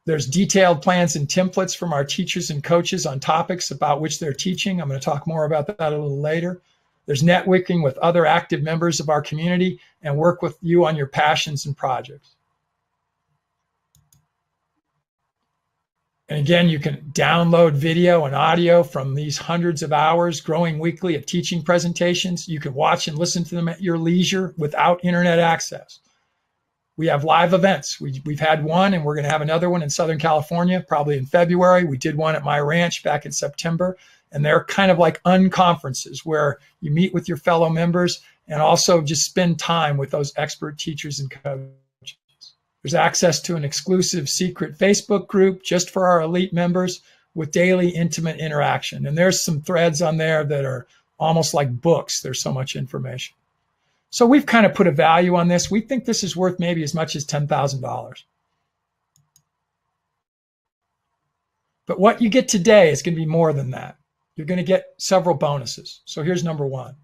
A: There's detailed plans and templates from our teachers and coaches on topics about which they're teaching. I'm going to talk more about that a little later. There's networking with other active members of our community and work with you on your passions and projects. And again, you can download video and audio from these hundreds of hours growing weekly of teaching presentations. You can watch and listen to them at your leisure without internet access. We have live events. We've had one, and we're going to have another one in Southern California, probably in February. We did one at my ranch back in September, and they're kind of like unconferences where you meet with your fellow members and also just spend time with those expert teachers and coaches. There's access to an exclusive secret Facebook group just for our elite members with daily intimate interaction. And there's some threads on there that are almost like books. There's so much information. So we've kind of put a value on this. We think this is worth maybe as much as $10,000. But what you get today is going to be more than that. You're going to get several bonuses. So here's number one.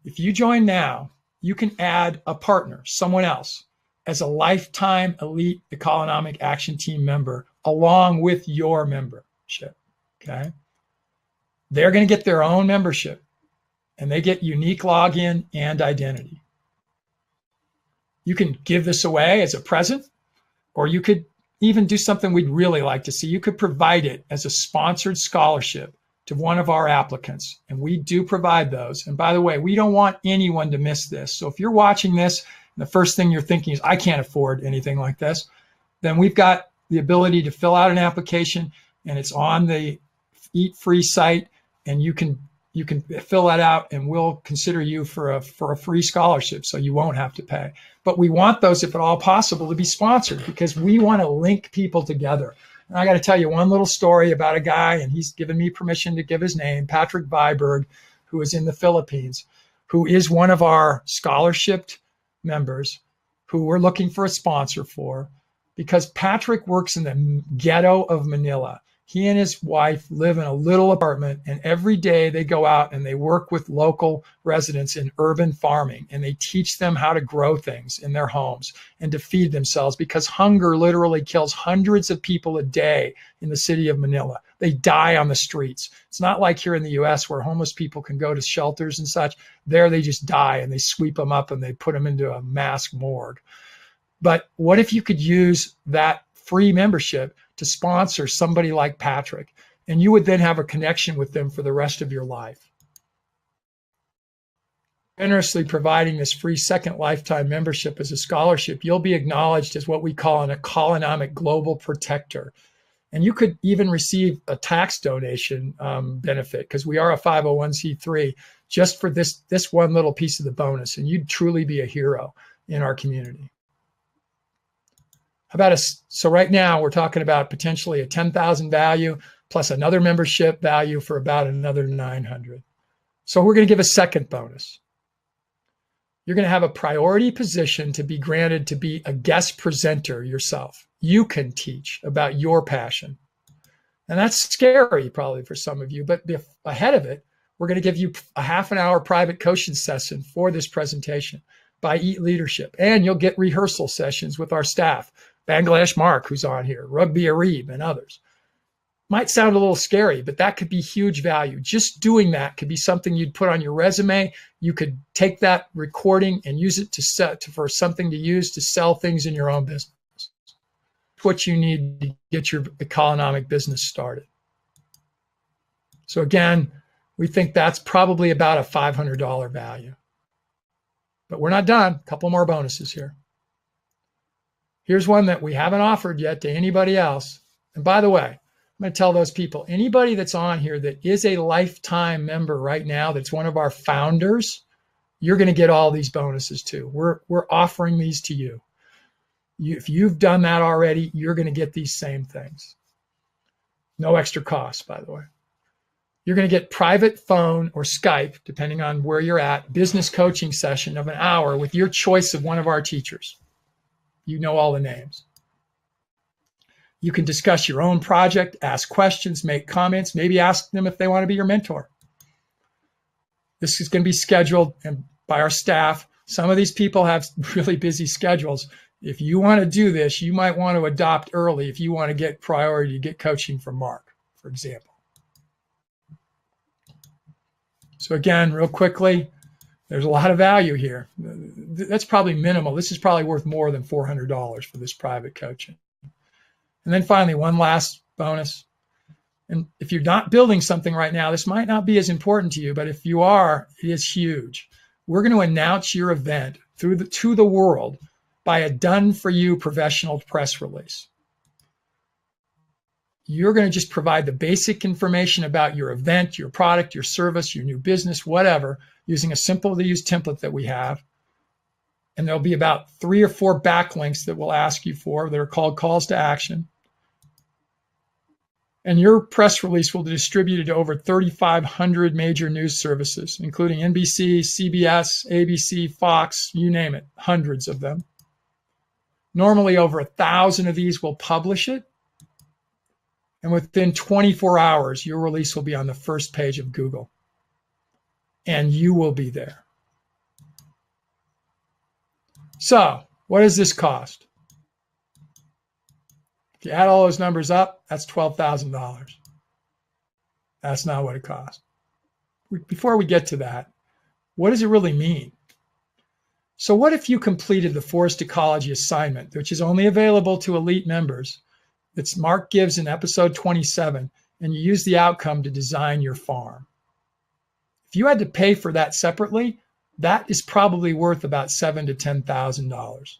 A: If you join now, you can add a partner, someone else, as a lifetime elite Economic Action Team member along with your membership, okay? They're going to get their own membership, and they get unique login and identity. You can give this away as a present, or you could even do something we'd really like to see. You could provide it as a sponsored scholarship to one of our applicants, and we do provide those. And by the way, we don't want anyone to miss this. So if you're watching this and the first thing you're thinking is, I can't afford anything like this, then we've got the ability to fill out an application, and it's on the Eat Free site, and you can fill that out, and we'll consider you for a free scholarship, so you won't have to pay. But we want those, if at all possible, to be sponsored, because we want to link people together. And I got to tell you one little story about a guy, and he's given me permission to give his name, Patrick Viberg, who is in the Philippines, who is one of our scholarshiped members who we're looking for a sponsor for, because Patrick works in the ghetto of Manila. He and his wife live in a little apartment, and every day they go out and they work with local residents in urban farming, and they teach them how to grow things in their homes and to feed themselves, because hunger literally kills hundreds of people a day in the city of Manila. They die on the streets. It's not like here in the US where homeless people can go to shelters and such. There they just die, and they sweep them up and they put them into a mass morgue. But what if you could use that free membership to sponsor somebody like Patrick, and you would then have a connection with them for the rest of your life? Generously providing this free second lifetime membership as a scholarship, you'll be acknowledged as what we call an anomic global protector. And you could even receive a tax donation benefit, because we are a 501c3, just for this one little piece of the bonus, and you'd truly be a hero in our community. So right now we're talking about potentially a 10,000 value plus another membership value for about another 900. So we're going to give a second bonus. You're going to have a priority position to be granted to be a guest presenter yourself. You can teach about your passion. And that's scary probably for some of you, but ahead of it, we're going to give you a half-an-hour private coaching session for this presentation by Eat Leadership. And you'll get rehearsal sessions with our staff, Bangladesh Mark, who's on here, Rugby Arib, and others. Might sound a little scary, but that could be huge value. Just doing that could be something you'd put on your resume. You could take that recording and use it for something to use to sell things in your own business. What you need to get your economic business started. So again, we think that's probably about a $500 value. But we're not done. A couple more bonuses here. Here's one that we haven't offered yet to anybody else. And by the way, I'm going to tell those people, anybody that's on here that is a lifetime member right now, that's one of our founders, you're going to get all these bonuses too. We're offering these to you. If you've done that already, you're going to get these same things. No extra cost, by the way. You're going to get private phone or Skype, depending on where you're at, business coaching session of an hour with your choice of one of our teachers. You know all the names. You can discuss your own project, ask questions, make comments, maybe ask them if they want to be your mentor. This is going to be scheduled by our staff. Some of these people have really busy schedules. If you want to do this, you might want to adopt early if you want to get priority to get coaching from Mark, for example. So again, real quickly, there's a lot of value here. That's probably minimal. This is probably worth more than $400 for this private coaching. And then finally, one last bonus. And if you're not building something right now, this might not be as important to you, but if you are, it is huge. We're going to announce your event to the world by a done-for-you professional press release. You're going to just provide the basic information about your event, your product, your service, your new business, whatever, using a simple-to-use template that we have. And there'll be about 3 or 4 backlinks that we'll ask you for that are called calls to action. And your press release will be distributed to over 3,500 major news services, including NBC, CBS, ABC, Fox, you name it, hundreds of them. Normally over 1,000 of these will publish it. And within 24 hours, your release will be on the first page of Google. And you will be there. So, what does this cost? If you add all those numbers up, that's $12,000. That's not what it costs. Before we get to that, what does it really mean? So what if you completed the forest ecology assignment, which is only available to elite members, that Mark gives in episode 27, and you use the outcome to design your farm? If you had to pay for that separately, that is probably worth about $7,000 to $10,000.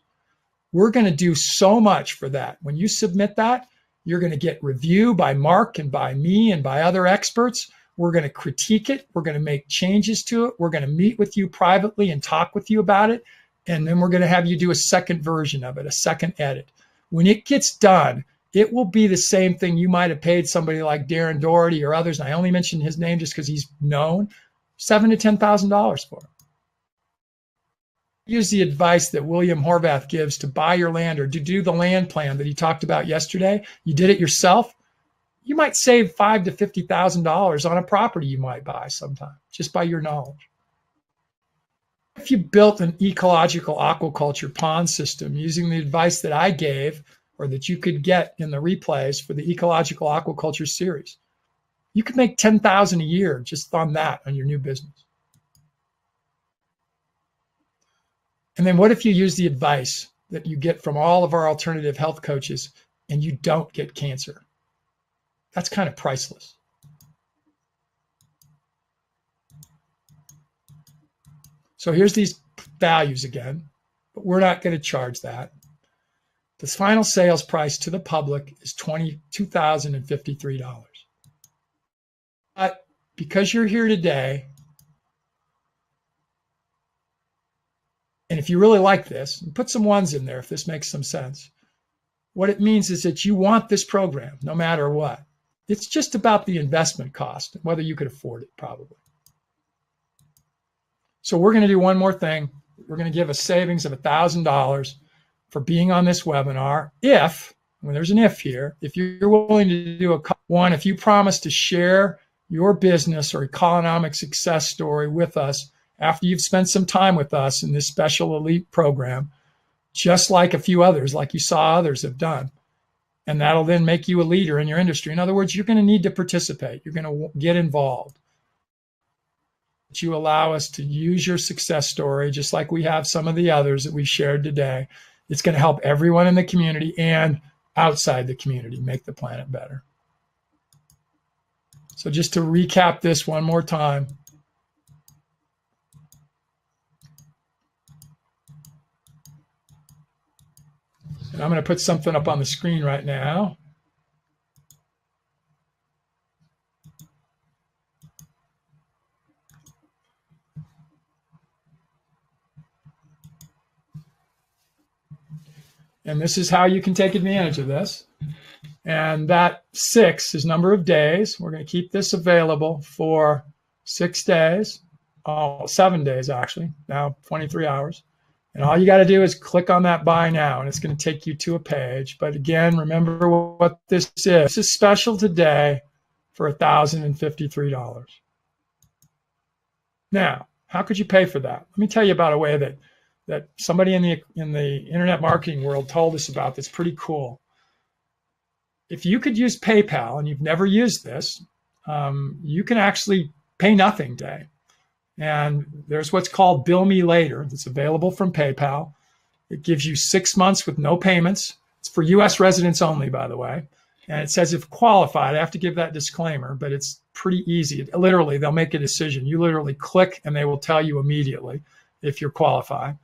A: We're going to do so much for that. When you submit that, you're going to get review by Mark and by me and by other experts. We're going to critique it. We're going to make changes to it. We're going to meet with you privately and talk with you about it. And then we're going to have you do a second version of it, a second edit. When it gets done, it will be the same thing you might have paid somebody like Darren Doherty or others. And I only mention his name just because he's known, $7,000 to $10,000 for. Use the advice that William Horvath gives to buy your land or to do the land plan that he talked about yesterday. You did it yourself. You might save $5,000 to $50,000 on a property you might buy sometime just by your knowledge. If you built an ecological aquaculture pond system using the advice that I gave or that you could get in the replays for the ecological aquaculture series, you could make $10,000 a year just on that on your new business. And then what if you use the advice that you get from all of our alternative health coaches and you don't get cancer? That's kind of priceless. So here's these values again, but we're not going to charge that. The final sales price to the public is $22,053. But because you're here today, and if you really like this, put some ones in there if this makes some sense. What it means is that you want this program no matter what. It's just about the investment cost, whether you could afford it, probably. So we're going to do one more thing. We're going to give a savings of $1,000 for being on this webinar if, when there's an if here, if you're willing to do one, if you promise to share your business or economic success story with us after you've spent some time with us in this special elite program, just like a few others, like you saw others have done. And that'll then make you a leader in your industry. In other words, you're going to need to participate. You're going to get involved. But you allow us to use your success story, just like we have some of the others that we shared today. It's going to help everyone in the community and outside the community make the planet better. So just to recap this one more time. And I'm going to put something up on the screen right now. And this is how you can take advantage of this. And that 6 is number of days. We're going to keep this available for 6 days. 7 days, actually. Now 23 hours. And all you got to do is click on that buy now, and it's going to take you to a page. But again, remember what this is. This is special today for $1,053. Now, how could you pay for that? Let me tell you about a way that somebody in the internet marketing world told us about that's pretty cool. If you could use PayPal, and you've never used this, you can actually pay nothing today. And there's what's called Bill Me Later that's available from PayPal. It gives you 6 months with no payments. It's for U.S. residents only, by the way. And it says if qualified, I have to give that disclaimer, but it's pretty easy. Literally, they'll make a decision. You literally click and they will tell you immediately if you're qualified.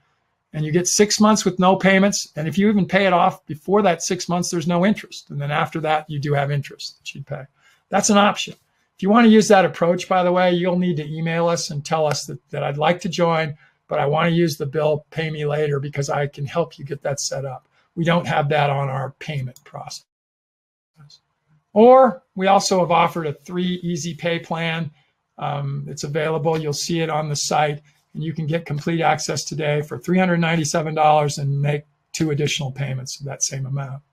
A: And you get 6 months with no payments. And if you even pay it off before that 6 months, there's no interest. And then after that, you do have interest that you'd pay. That's an option. If you want to use that approach, by the way, you'll need to email us and tell us that I'd like to join, but I want to use the bill pay me later because I can help you get that set up. We don't have that on our payment process. Or we also have offered a 3 easy pay plan. It's available. You'll see it on the site, and you can get complete access today for $397 and make 2 additional payments of that same amount.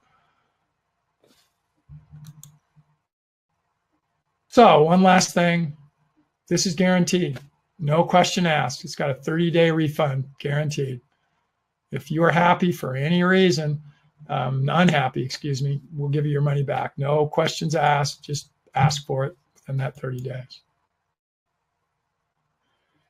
A: So one last thing, this is guaranteed. No question asked. It's got a 30-day refund guaranteed. If you are happy for any reason, unhappy, excuse me, we'll give you your money back. No questions asked, just ask for it within that 30 days.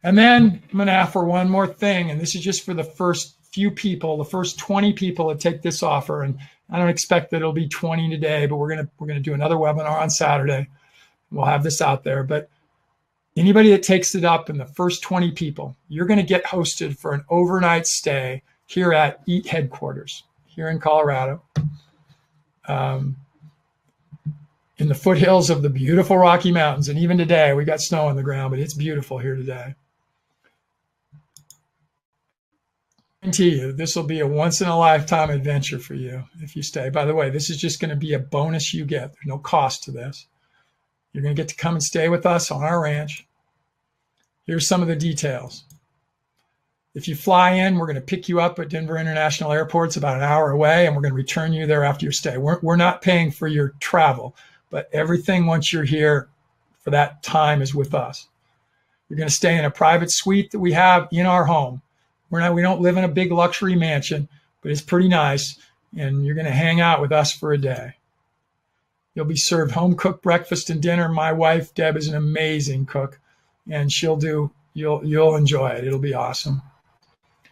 A: And then I'm going to offer one more thing, and this is just for the first few people, the first 20 people that take this offer. And I don't expect that it'll be 20 today, but we're going to do another webinar on Saturday. We'll have this out there. But Anybody that takes it up in the first 20 people, you're going to get hosted for an overnight stay here at EAT headquarters here in Colorado, in the foothills of the beautiful Rocky Mountains. And even today, we got snow on the ground, but it's beautiful here today. I guarantee you, this will be a once-in-a-lifetime adventure for you if you stay. By the way, this is just going to be a bonus you get. There's no cost to this. You're going to get to come and stay with us on our ranch. Here's some of the details. If you fly in, we're going to pick you up at Denver International Airport. It's about an hour away, and we're going to return you there after your stay. We're not paying for your travel, but everything once you're here for that time is with us. You're going to stay in a private suite that we have in our home. We don't live in a big luxury mansion, but it's pretty nice, and you're going to hang out with us for a day. You'll be served home-cooked breakfast and dinner. My wife, Deb, is an amazing cook, and you'll enjoy it. It'll be awesome.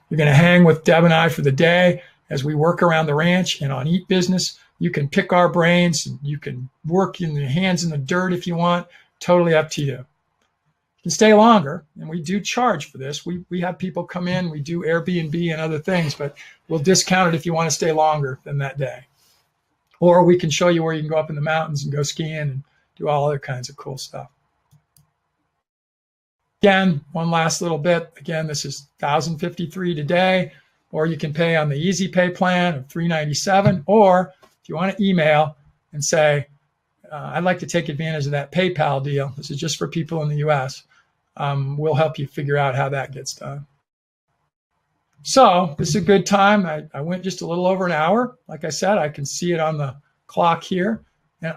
A: You're going to hang with Deb and I for the day as we work around the ranch and on Eat Business. You can pick our brains, and you can work in your hands in the dirt if you want. Totally up to you. You can stay longer, and we do charge for this. We have people come in. We do Airbnb and other things, but we'll discount it if you want to stay longer than that day. Or we can show you where you can go up in the mountains and go skiing and do all other kinds of cool stuff. Again, one last little bit. Again, this is $1,053 today, or you can pay on the Easy Pay plan of $397, or if you want to email and say, I'd like to take advantage of that PayPal deal. This is just for people in the US. We'll help you figure out how that gets done. So this is a good time. I went just a little over an hour. Like I said, I can see it on the clock here. And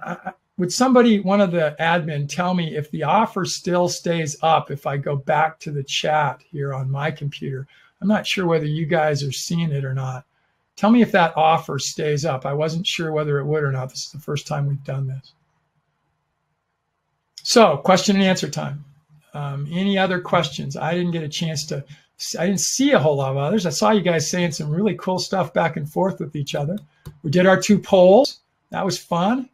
A: would somebody, one of the admin, tell me if the offer still stays up if I go back to the chat here on my computer? I'm not sure whether you guys are seeing it or not. Tell me if that offer stays up. I wasn't sure whether it would or not. This is the first time we've done this. So question and answer time. Any other questions? I didn't get a chance to, I didn't see a whole lot of others. I saw you guys saying some really cool stuff back and forth with each other. We did our 2 polls. That was fun.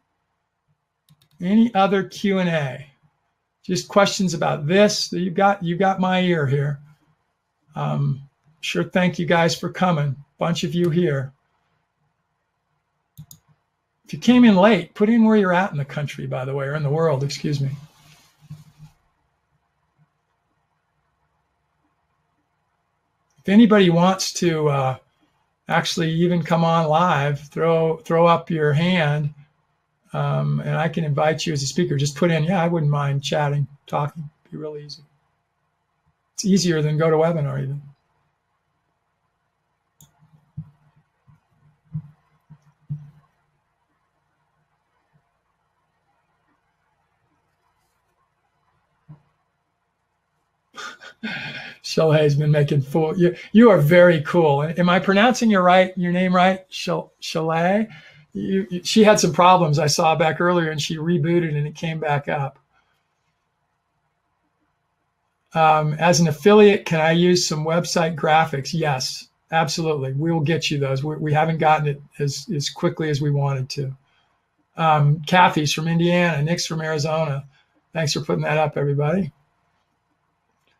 A: Any other Q&A? Just questions about this. You got my ear here. Sure, thank you guys for coming. Bunch of you here. If you came in late, put in where you're at in the country, by the way, or in the world, excuse me. If anybody wants to actually even come on live, throw up your hand, and I can invite you as a speaker. Just put in, yeah, I wouldn't mind chatting, talking. It'd be real easy. It's easier than GoToWebinar even. Shalay's been making fool. You are very cool. Am I pronouncing your name right? Shalay? She had some problems I saw back earlier, and she rebooted and it came back up. As an affiliate, can I use some website graphics? Yes, absolutely. We will get you those. We haven't gotten it as quickly as we wanted to. Kathy's from Indiana. Nick's from Arizona. Thanks for putting that up, everybody.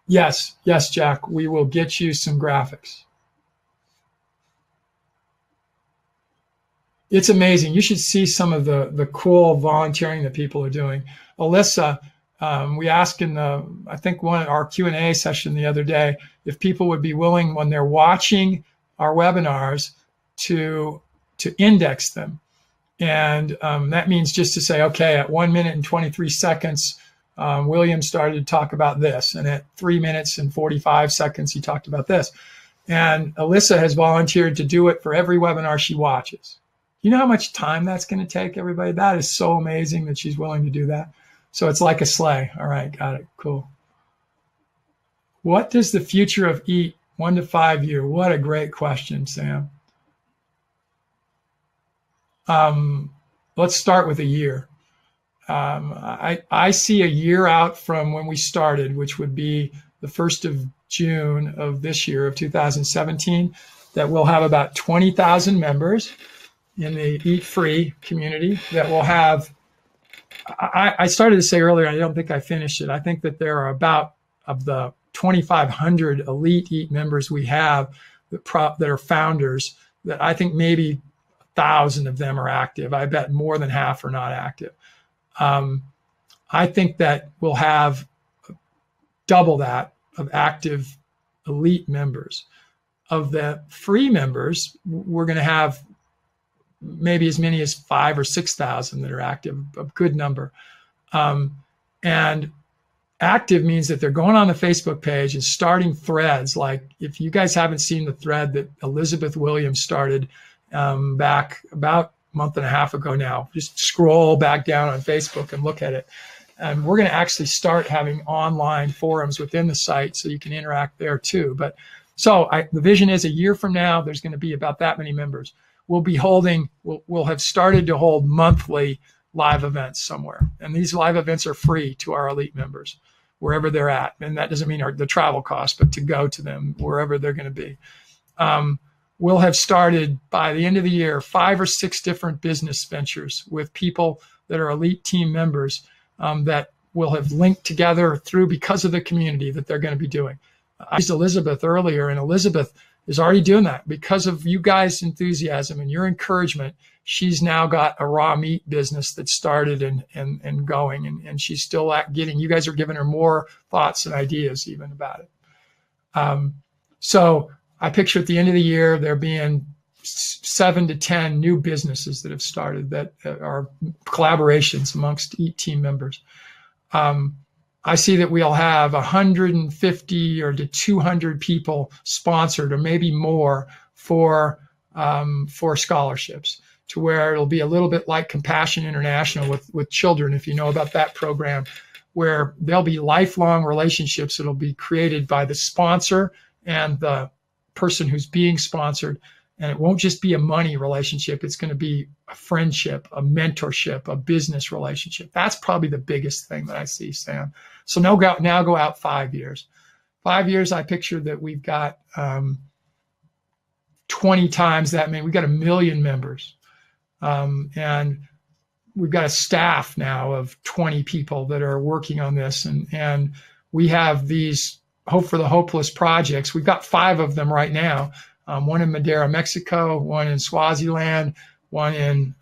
A: Yes, Jack, we will get you some graphics. It's amazing. You should see some of the cool volunteering that people are doing. Alyssa, we asked in I think our Q&A session the other day, if people would be willing when they're watching our webinars to index them. And that means just to say, okay, at 1 minute and 23 seconds, William started to talk about this, and at 3 minutes and 45 seconds, he talked about this. And Alyssa has volunteered to do it for every webinar she watches. You know how much time that's going to take, everybody? That is so amazing that she's willing to do that. So it's like a sleigh. All right, got it. Cool. What does the future of EAT 1 to 5 year? What a great question, Sam. Let's start with a year. I see a year out from when we started, which would be the 1st of June of this year, of 2017, that we'll have about 20,000 members in the Eat Free community, that will have I started to say earlier, I don't think I finished it. I think that there are about, of the 2,500 elite EAT members we have that are founders, that I think maybe 1,000 of them are active. I bet more than half are not active. I think that we'll have double that of active elite members. Of the free members, we're going to have maybe as many as 5,000 or 6,000 that are active, a good number. And active means that they're going on the Facebook page and starting threads. Like, if you guys haven't seen the thread that Elizabeth Williams started back about a month and a half ago now, just scroll back down on Facebook and look at it. And we're going to actually start having online forums within the site so you can interact there too. But so the vision is a year from now, there's going to be about that many members. We'll be holding, we'll have started to hold monthly live events somewhere. And these live events are free to our elite members, wherever they're at. And that doesn't mean the travel cost, but to go to them wherever they're going to be. We'll have started by the end of the year 5 or 6 different business ventures with people that are elite team members that will have linked together through, because of the community that they're going to be doing. I used Elizabeth earlier, and Elizabeth is already doing that because of you guys' enthusiasm and your encouragement. She's now got a raw meat business that started and going, and she's still getting, you guys are giving her more thoughts and ideas even about it. So I picture at the end of the year, there being 7 to 10 new businesses that have started that are collaborations amongst EAT team members. I see that we'll have 150 or to 200 people sponsored, or maybe more, for scholarships, to where it'll be a little bit like Compassion International with children, if you know about that program, where there'll be lifelong relationships that'll be created by the sponsor and the person who's being sponsored. And it won't just be a money relationship. It's going to be a friendship, a mentorship, a business relationship. That's probably the biggest thing that I see, Sam. So now go out 5 years. 5 years, I picture that we've got 20 times that many. We've got 1 million members. And we've got a staff now of 20 people that are working on this. And we have these Hope for the Hopeless projects. We've got 5 of them right now. One in Madera, Mexico, one in Swaziland, one in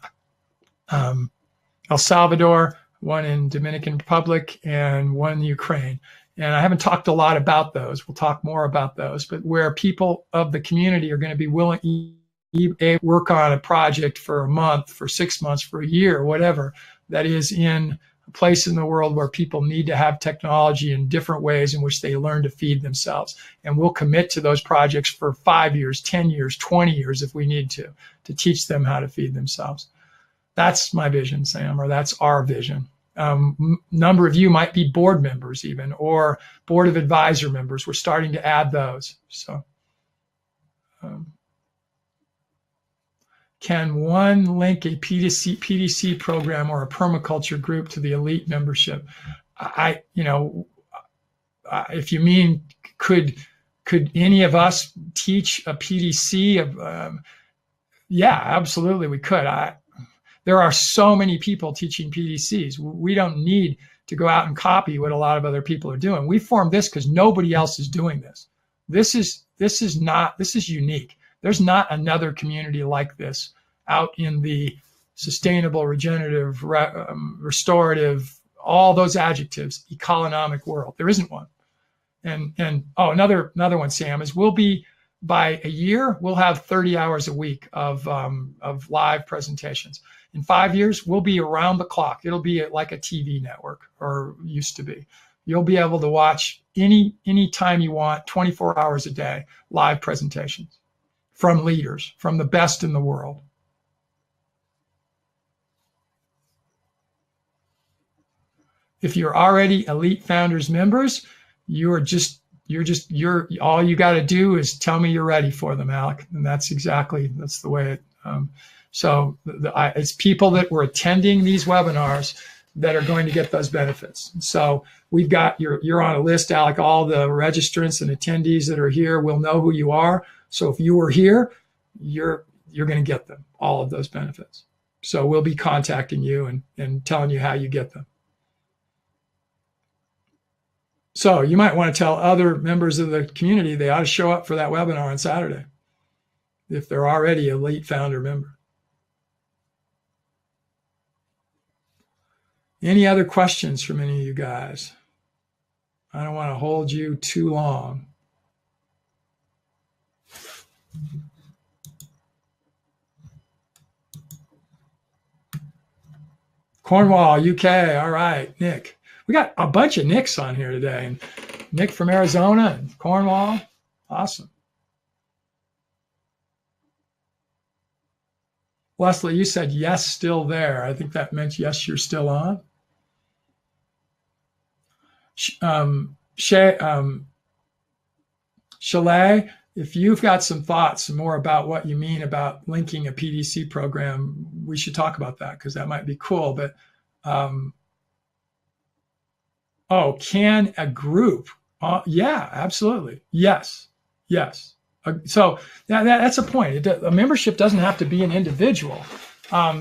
A: El Salvador, one in Dominican Republic, and one in Ukraine. And I haven't talked a lot about those. We'll talk more about those, but where people of the community are going to be willing to work on a project for a month, for 6 months, for a year, whatever, that is in a place in the world where people need to have technology in different ways in which they learn to feed themselves. And we'll commit to those projects for 5 years, 10 years, 20 years if we need to teach them how to feed themselves. That's my vision, Sam, or that's our vision. Number of you might be board members even, or board of advisor members. We're starting to add those. So can one link a PDC program or a permaculture group to the elite membership? If you mean, could any of us teach a PDC? Yeah, absolutely, we could. There are so many people teaching PDCs. We don't need to go out and copy what a lot of other people are doing. We formed this because nobody else is doing this. This is unique. There's not another community like this out in the sustainable, regenerative, restorative, all those adjectives, economic world. There isn't one. And another one, Sam, is we'll be, by a year, we'll have 30 hours a week of live presentations. In 5 years, we'll be around the clock. It'll be like a TV network, or used to be. You'll be able to watch any time you want, 24 hours a day, live presentations from leaders, from the best in the world. If you're already Elite Founders members, you're all you got to do is tell me you're ready for them, Alec. And that's the way it. So it's people that were attending these webinars that are going to get those benefits. So we've got, you're on a list, Alec. All the registrants and attendees that are here will know who you are. So if you were here, you're going to get them, all of those benefits. So we'll be contacting you and telling you how you get them. So you might want to tell other members of the community they ought to show up for that webinar on Saturday if they're already a Elite Founder member. Any other questions from any of you guys? I don't want to hold you too long. Cornwall, UK. All right, Nick. We got a bunch of Nicks on here today. And Nick from Arizona and Cornwall. Awesome. Leslie, you said yes, still there. I think that meant yes, you're still on. Chalet, if you've got some thoughts more about what you mean about linking a PDC program, we should talk about that because that might be cool. But can a group? Yeah, absolutely. Yes. So that's a point. A membership doesn't have to be an individual.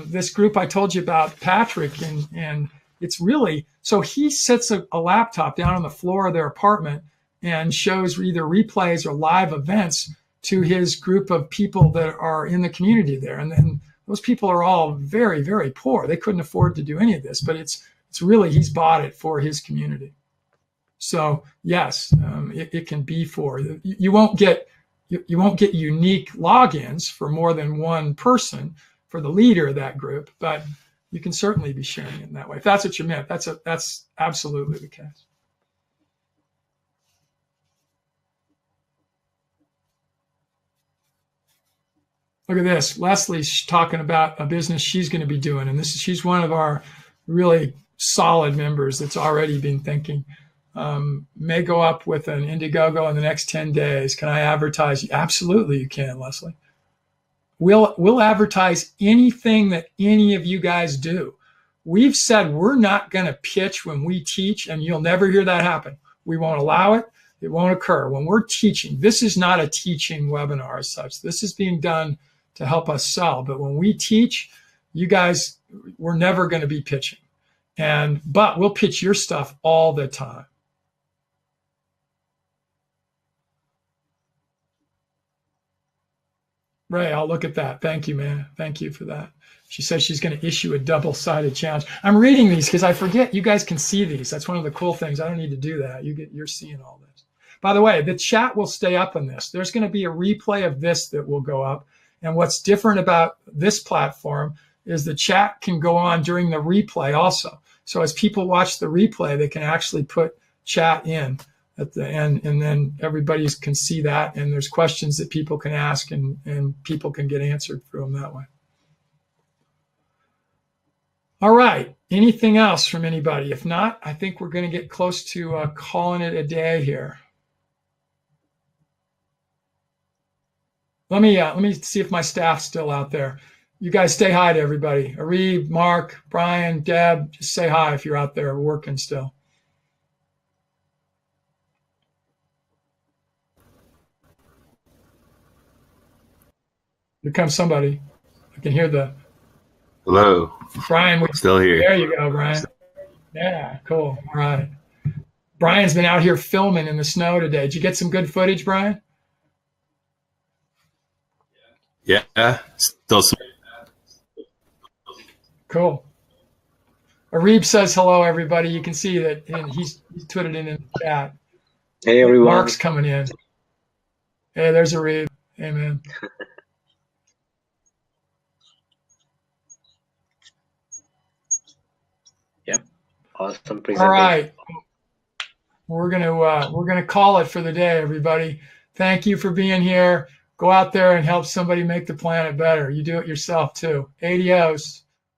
A: This group I told you about, Patrick, and it's really, so he sits a laptop down on the floor of their apartment and shows either replays or live events to his group of people that are in the community there. And then those people are all very, very poor. They couldn't afford to do any of this, but it's really, he's bought it for his community. So yes, it can be for, you won't get unique logins for more than one person for the leader of that group, but you can certainly be sharing it in that way. If that's what you meant, that's absolutely the case. Look at this. Leslie's talking about a business she's going to be doing, and she's one of our really solid members that's already been thinking. May go up with an Indiegogo in the next 10 days. Can I advertise? Absolutely, you can, Leslie. We'll advertise anything that any of you guys do. We've said we're not going to pitch when we teach, and you'll never hear that happen. We won't allow it. It won't occur. When we're teaching, this is not a teaching webinar as such. This is being done to help us sell. But when we teach, you guys, we're never going to be pitching. But we'll pitch your stuff all the time. Ray, I'll look at that. Thank you, man. Thank you for that. She says she's going to issue a double-sided challenge. I'm reading these because I forget you guys can see these. That's one of the cool things. I don't need to do that. You're seeing all this. By the way, the chat will stay up on this. There's going to be a replay of this that will go up. And what's different about this platform is the chat can go on during the replay also. So as people watch the replay, they can actually put chat in at the end, and then everybody can see that, and there's questions that people can ask, and people can get answered through them that way. All right, anything else from anybody? If not, I think we're going to get close to calling it a day here. Let me see if my staff's still out there. You guys stay hi to everybody. Arib, Mark, Brian, Deb, just say hi if you're out there working still. Here comes somebody. I can hear the.
B: Hello.
A: Brian,
B: still here.
A: There you go, Brian. Yeah, cool. All right. Brian's been out here filming in the snow today. Did you get some good footage, Brian?
B: Yeah, still some.
A: Cool. Arib says hello, everybody. You can see that, and he's put it in the chat.
C: Hey, everyone.
A: Mark's coming in. Hey, there's Arib. Hey, man.
C: Yep. Awesome presentation.
A: All right. We're gonna call it for the day, everybody. Thank you for being here. Go out there and help somebody make the planet better. You do it yourself too. Adios.